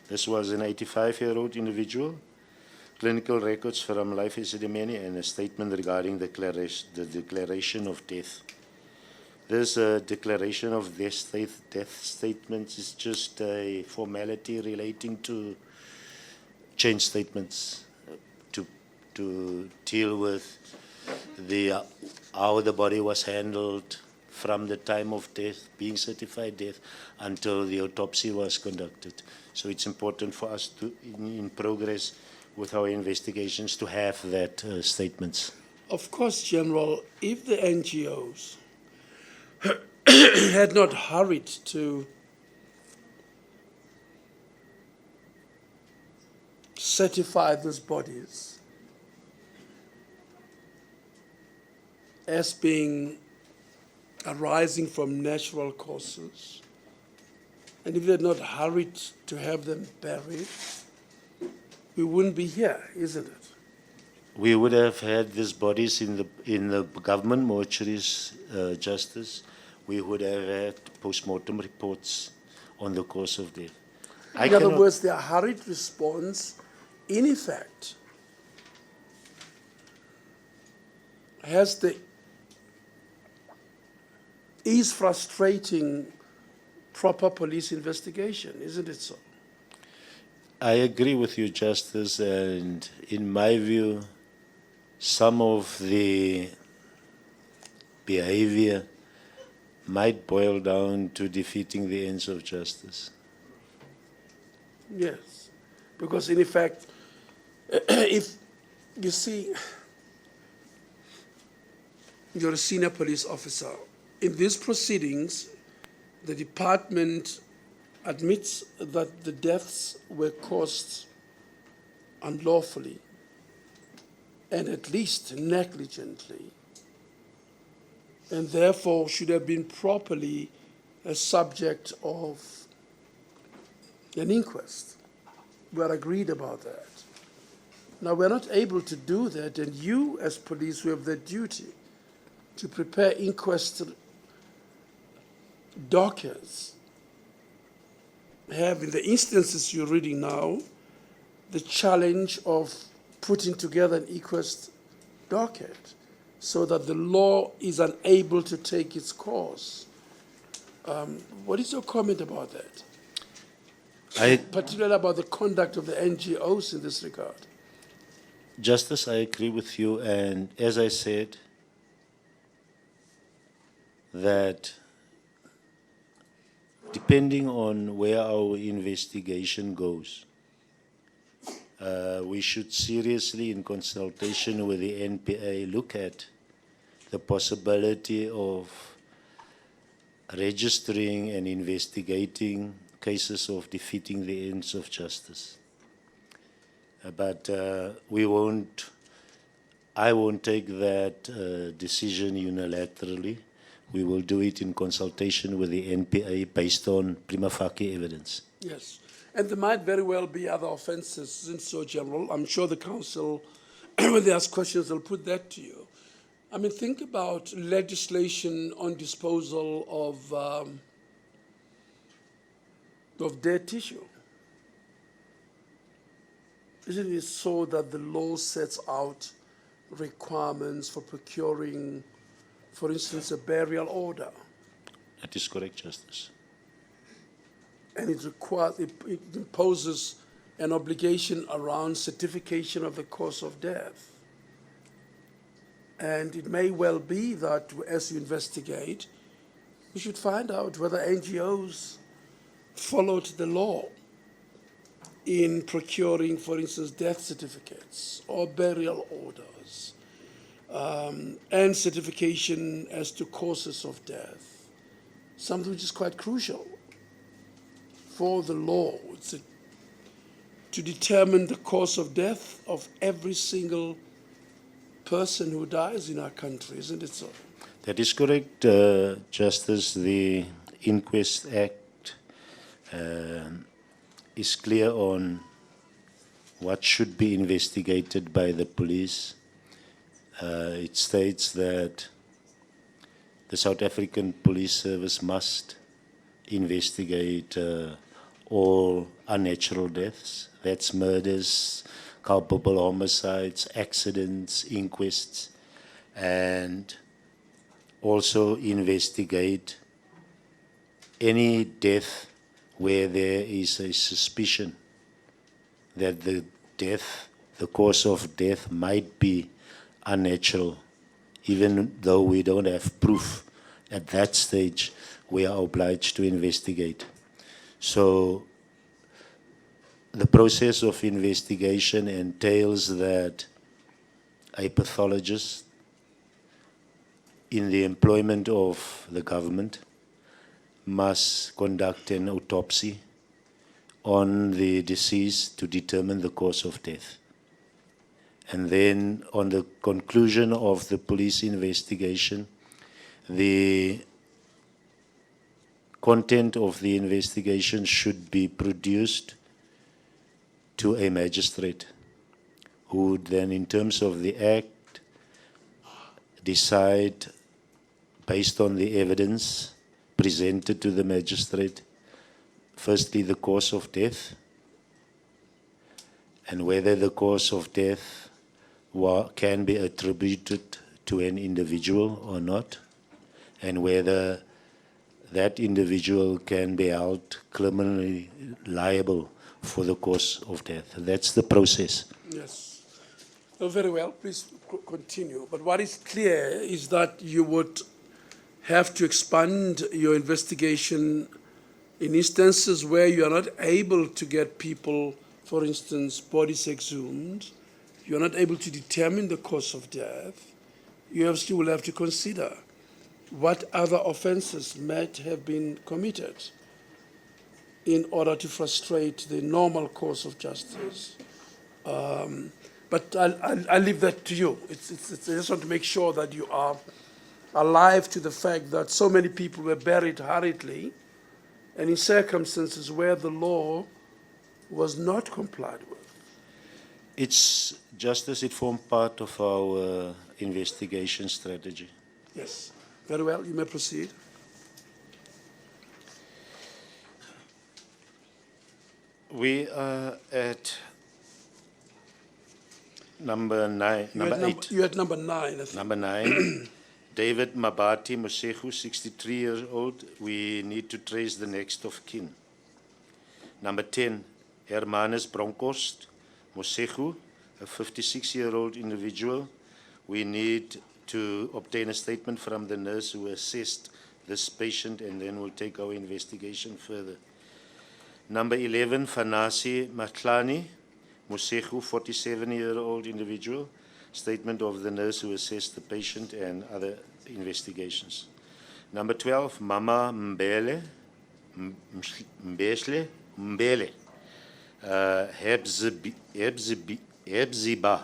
This was an 85-year-old individual. Clinical records from Life Esidimeni and a statement regarding the declaration of death. This declaration of death statement is just a formality relating to change statements to deal with how the body was handled from the time of death, being certified death, until the autopsy was conducted. So it's important for us to, in progress with our investigations, to have that statements. Of course, General, if the NGOs had not hurried to certify these bodies as being arising from natural causes, and if they had not hurried to have them buried, we wouldn't be here, isn't it? We would have had these bodies in the government mortuaries, Justice. We would have had post-mortem reports on the cause of death. In other words, their hurried response, in effect, is frustrating proper police investigation, isn't it so? I agree with you, Justice, and in my view, some of the behavior might boil down to defeating the ends of justice. Yes, because in effect, if you see, you're a senior police officer, in these proceedings, the department admits that the deaths were caused unlawfully and at least negligently, and therefore should have been properly a subject of an inquest. We're agreed about that. Now, we're not able to do that, and you as police who have the duty to prepare inquest dockets have, in the instances you're reading now, the challenge of putting together an inquest docket. so that the law is unable to take its course. What is your comment about that? Particularly about the conduct of the NGOs in this regard. Justice, I agree with you, and as I said, that depending on where our investigation goes, we should seriously, in consultation with the NPA, look at the possibility of registering and investigating cases of defeating the ends of justice. But I won't take that decision unilaterally. We will do it in consultation with the NPA based on prima facie evidence. Yes, and there might very well be other offences, isn't so, General? I'm sure the Council, when they ask questions, they'll put that to you. I mean, think about legislation on disposal of dead tissue. Isn't it so that the law sets out requirements for procuring, for instance, a burial order? That is correct, Justice. And it imposes an obligation around certification of the cause of death. And it may well be that as you investigate, we should find out whether NGOs followed the law in procuring, for instance, death certificates or burial orders, and certification as to causes of death, something which is quite crucial for the law to determine the cause of death of every single person who dies in our country, isn't it so? That is correct, Justice. The Inquest Act is clear on what should be investigated by the police. It states that the South African Police Service must investigate all unnatural deaths. That's murders, culpable homicides, accidents, inquests, and also investigate any death where there is a suspicion that the cause of death might be unnatural, even though we don't have proof. At that stage, we are obliged to investigate. So the process of investigation entails that a pathologist, in the employment of the government, must conduct an autopsy on the deceased to determine the cause of death. And then on the conclusion of the police investigation, the content of the investigation should be produced to a magistrate, who would then, in terms of the act, decide based on the evidence presented to the magistrate, firstly the cause of death, and whether the cause of death can be attributed to an individual or not, and whether that individual can be held criminally liable for the cause of death. That's the process. Yes. Oh, very well. Please continue. But what is clear is that you would have to expand your investigation in instances where you are not able to get people, for instance, bodies exhumed, you are not able to determine the cause of death. You still will have to consider what other offenses might have been committed in order to frustrate the normal course of justice. But I'll leave that to you. I just want to make sure that you are alive to the fact that so many people were buried hurriedly and in circumstances where the law was not complied with. It's justice, it formed part of our investigation strategy. Yes. Very well. You may proceed. We are at Number eight. You had number 9, I think. Number 9, David Mabati Mosehu, 63 years old. We need to trace the next of kin. Number 10, Hermanus Bronkhorst Mosehu, a 56-year-old individual. We need to obtain a statement from the nurse who assessed this patient, and then we'll take our investigation further. Number 11, Fanasi Matlani Mosehu, 47-year-old individual. Statement of the nurse who assessed the patient and other investigations. Number 12, Mama Mbele Hebziba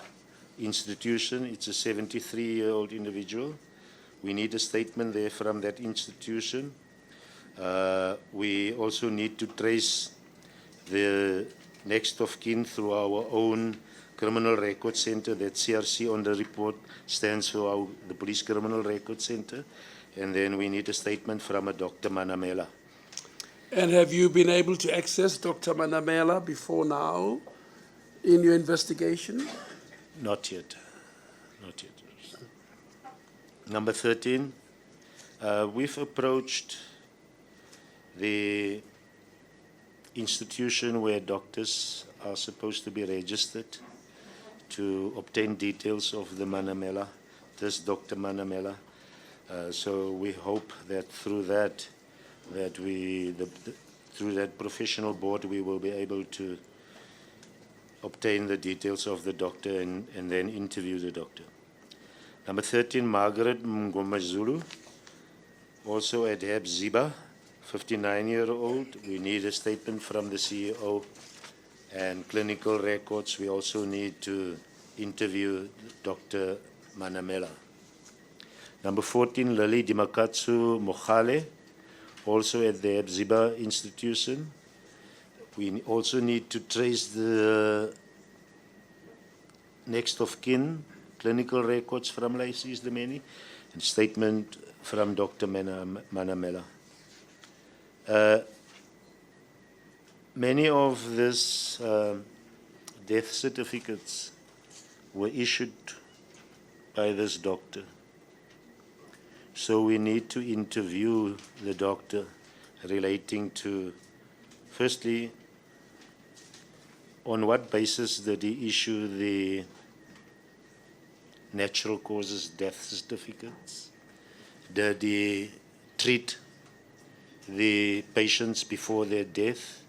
institution. It's a 73-year-old individual. We need a statement there from that institution. We also need to trace the next of kin through our own Criminal Record Center. That CRC on the report stands for the Police Criminal Record Center. And then we need a statement from a Dr. Manamela. And have you been able to access Dr. Manamela before now in your investigation? Not yet. Not yet. Number 13, we've approached the institution where doctors are supposed to be registered to obtain details of the Manamela, this Dr. Manamela. So we hope that through that through that professional board, we will be able to obtain the details of the doctor and then interview the doctor. Number 13, Margaret Mngomazulu, also at Hebziba, 59-year-old. We need a statement from the CEO and clinical records. We also need to interview Dr. Manamela. Number 14, Lily Dimakatsu Mokhale, also at the Hebziba institution. We also need to trace the next of kin, clinical records from Life Esidimeni, and statement from Dr. Manamela. Many of these death certificates were issued by this doctor. So we need to interview the doctor relating to, firstly, on what basis did he issue the natural causes death certificates? Did he treat the patients before their death?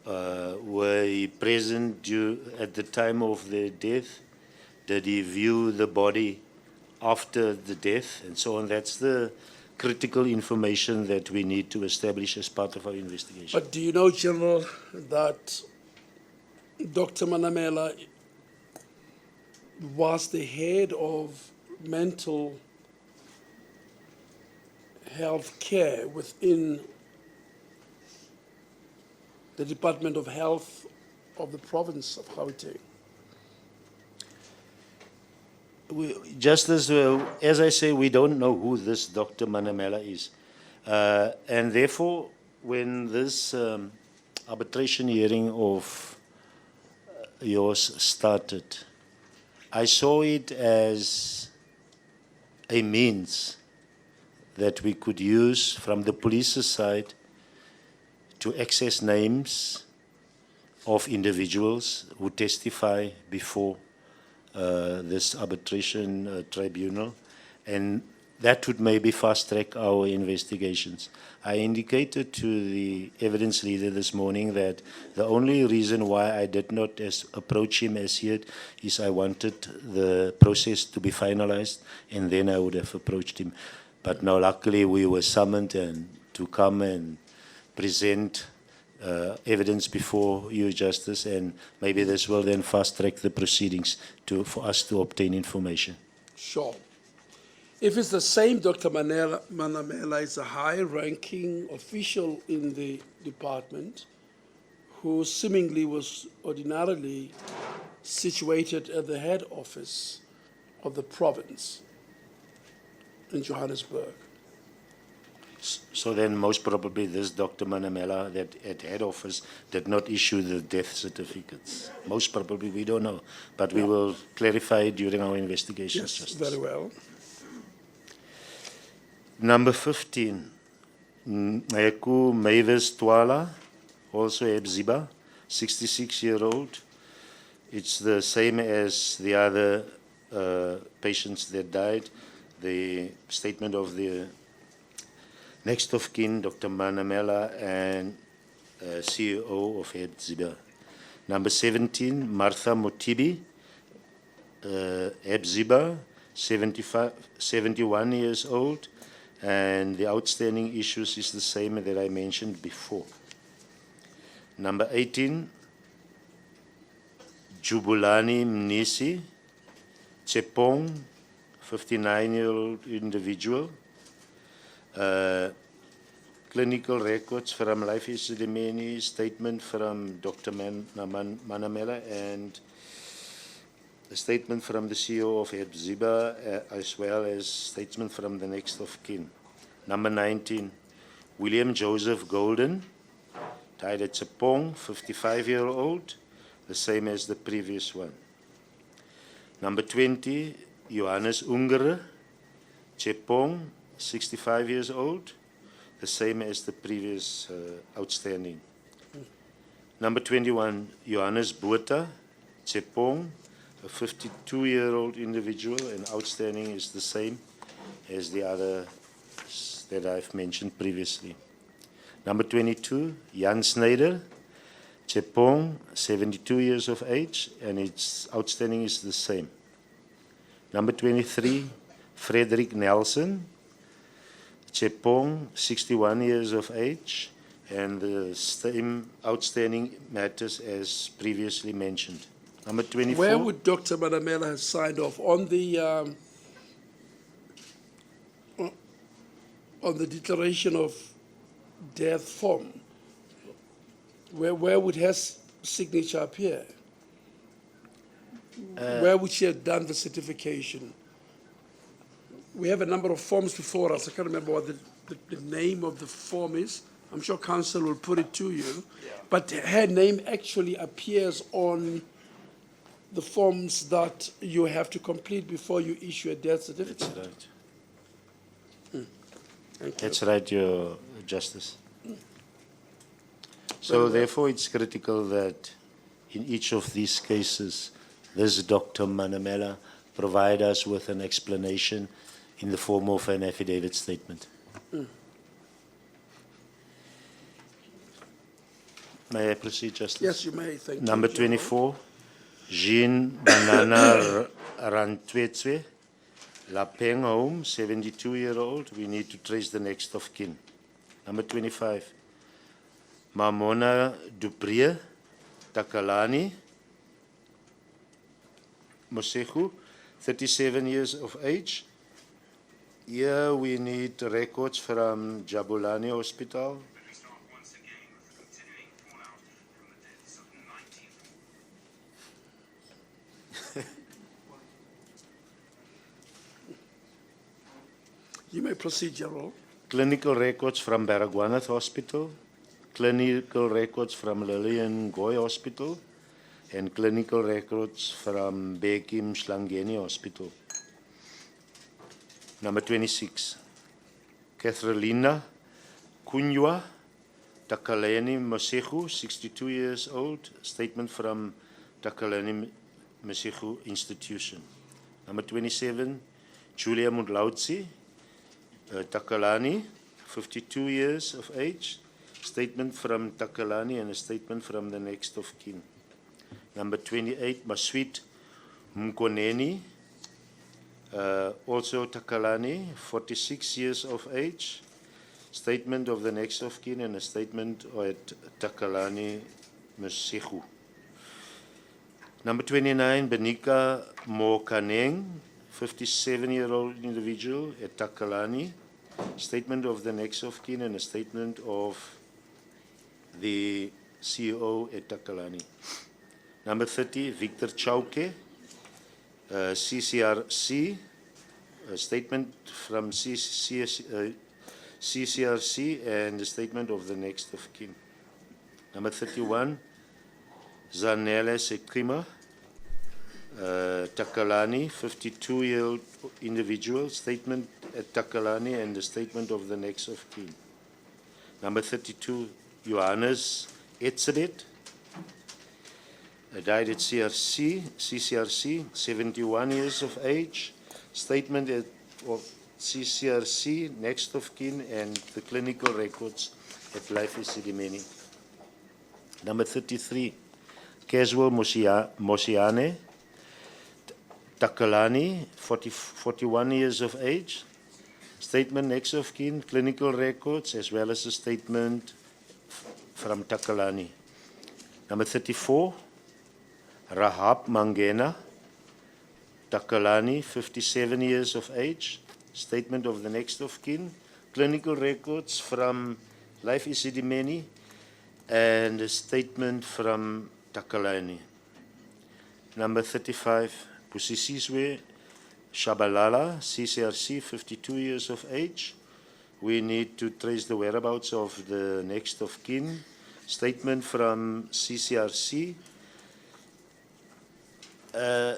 Were he present at the time of their death? Did he view the body after the death? And so on. That's the critical information that we need to establish as part of our investigation. But do you know, General, that Dr. Manamela was the head of mental health care within the Department of Health of the province of Gauteng? Just as I say, we don't know who this Dr. Manamela is. And therefore, when this arbitration hearing of yours started, I saw it as a means that we could use from the police's side to access names of individuals who testify before this arbitration tribunal, and that would maybe fast-track our investigations. I indicated to the evidence leader this morning that the only reason why I did not approach him as yet is I wanted the process to be finalized, and then I would have approached him. But now, luckily, we were summoned and to come and present evidence before you, Justice, and maybe this will then fast-track the proceedings for us to obtain information. Sure. If it's the same Dr. Manamela is a high-ranking official in the department who seemingly was ordinarily situated at the head office of the province in Johannesburg. So then most probably this Dr. Manamela that at head office did not issue the death certificates. Most probably, we don't know. But we will clarify during our investigations. Yes, Justice. very well. Number 15, Eku Mavis Twala, also Ebziba, 66-year-old. It's the same as the other patients that died. The statement of the next of kin, Dr. Manamela, and CEO of Ebziba. Number 17, Martha Motibi, Ebziba, 71 years old. And the outstanding issues is the same that I mentioned before. Number 18, Jubulani Mnisi, Chepong, 59-year-old individual. Clinical records from Life Esidimeni, statement from Dr. Manamela, and a statement from the CEO of Ebziba, as well as statement from the next of kin. Number 19, William Joseph Golden, died at Chepong, 55-year-old, the same as the previous one. Number 20, Johannes Ungere, Chepong, 65 years old, the same as the previous outstanding. Number 21, Johannes Botha, Chepong, a 52-year-old individual, and outstanding is the same as the other that I've mentioned previously. Number 22, Jan Snyder, Chepong, 72 years of age, and its outstanding is the same. Number 23, Frederick Nelson, Chepong, 61 years of age, and the same outstanding matters as previously mentioned. Number 24. Where would Dr. Manamela have signed off on the declaration of death form? Where would her signature appear? Where would she have done the certification? We have a number of forms before us. I can't remember what the name of the form is. I'm sure counsel will put it to you. Yeah. But her name actually appears on the forms that you have to complete before you issue a death certificate. That's right. Thank you. That's right, Your Justice. So therefore, it's critical that in each of these cases, this Dr. Manamela provide us with an explanation in the form of an affidavit statement. May I proceed, Justice? Yes, you may. Thank you. Number 24, Jean Banana Rantwetswe, Lapeng Home, 72-year-old. We need to trace the next of kin. Number 25, Mamona Dupree, Takalani, Mosehu, 37 years of age. Here we need records from Jabulani Hospital. You may proceed, General. Clinical records from Baragwanath Hospital, clinical records from Lillian Goy Hospital, and clinical records from Bekim Shlangeni Hospital. Number 26, Katharina Kunywa Takalani Mosehu, 62 years old, statement from Takalani Mosehu Institution. Number 27, Julia Mudlautsi, Takalani, 52 years of age, statement from Takalani and a statement from the next of kin. Number 28, Maswit Mkoneni, also Takalani, 46 years of age, statement of the next of kin and a statement at Takalani Mosehu. Number 29, Benika Mokaneng, 57-year-old individual at Takalani, statement of the next of kin and a statement of the CEO at Takalani. Number 30, Victor Chauke, CCRC, a statement from CCRC, and the statement of the next of kin. Number 31, Zanele Sekima, Takalani, 52-year-old individual, statement at Takalani and the statement of the next of kin. Number 32, Johannes Etzebet, died at CCRC, 71 years of age, statement of CCRC, next of kin, and the clinical records at Life Esidimeni. Number 33, Casual Mosiane, Takalani, 41 years of age, statement next of kin, clinical records, as well as a statement from Takalani. Number 34, Rahab Mangena, Takalani, 57 years of age, statement of the next of kin, clinical records from Life Esidimeni, and a statement from Takalani. Number 35, Pusisizwe Shabalala, CCRC, 52 years of age. We need to trace the whereabouts of the next of kin. Statement from CCRC.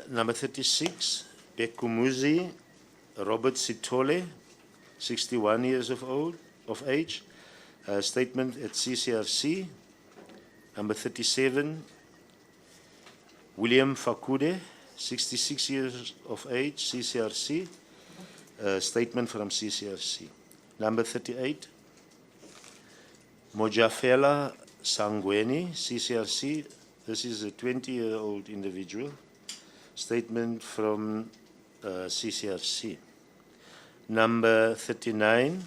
Number 36, Bekumuzi Robert Sitole, 61 years of age. Statement at CCRC. Number 37, William Fakude, 66 years of age, CCRC. Statement from CCRC. Number 38, Mojafela Sangweni, CCRC. This is a 20-year-old individual. Statement from CCRC. Number 39,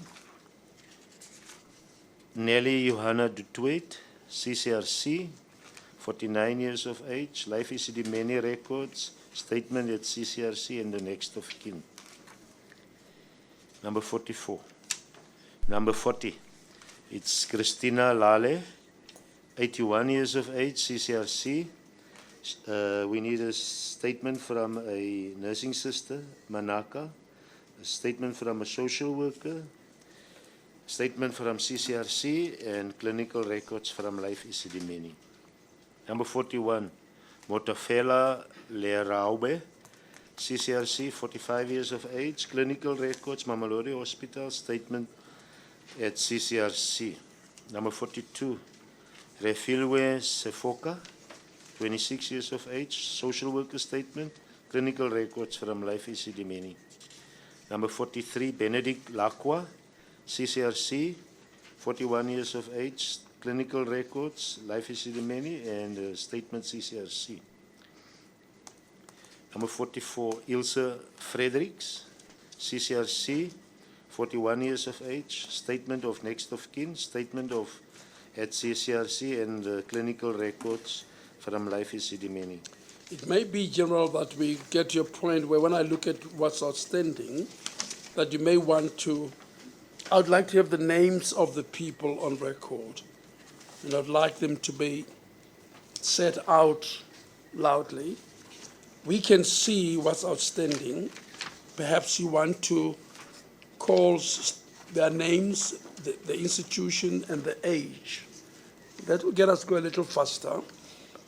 Nelly Johanna Dutuet, CCRC, 49 years of age, Life Esidimeni records, statement at CCRC and the next of kin. Number 44. Number 40, it's Christina Lale, 81 years of age, CCRC. We need a statement from a nursing sister, Manaka, a statement from a social worker, statement from CCRC, and clinical records from Life Esidimeni. Number 41, Motafela Leraube, CCRC, 45 years of age, clinical records, Mamelodi Hospital, statement at CCRC. Number 42, Refilwe Sefoka, 26 years of age, social worker statement, clinical records from Life Esidimeni. Number 43, Benedict Lakwa, CCRC, 41 years of age, clinical records, Life Esidimeni, and statement CCRC. Number 44, Ilse Fredericks, CCRC, 41 years of age, statement of next of kin, statement of at CCRC, and clinical records from Life Esidimeni. It may be, General, that we get to a point where when I look at what's outstanding, that you may want to, I would like to have the names of the people on record, and I'd like them to be said out loudly. We can see what's outstanding. Perhaps you want to call their names, the institution, and the age. That will get us go a little faster,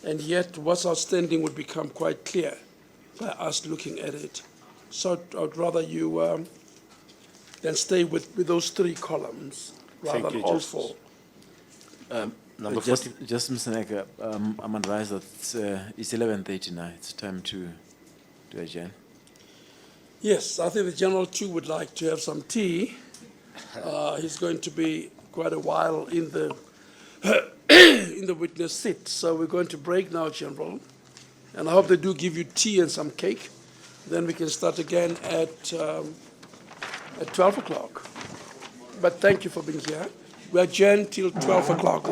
and yet what's outstanding would become quite clear by us looking at it. So I'd rather you then stay with those three columns rather than all four. Number Just 40. Moseneke, I'm advised that it's 11:39. It's time to adjourn. Yes, I think the General too would like to have some tea. He's going to be quite a while in the in the witness seat. So we're going to break now, General. And I hope they do give you tea and some cake. Then we can start again at 12 o'clock. But thank you for being here. We adjourn till 12 o'clock.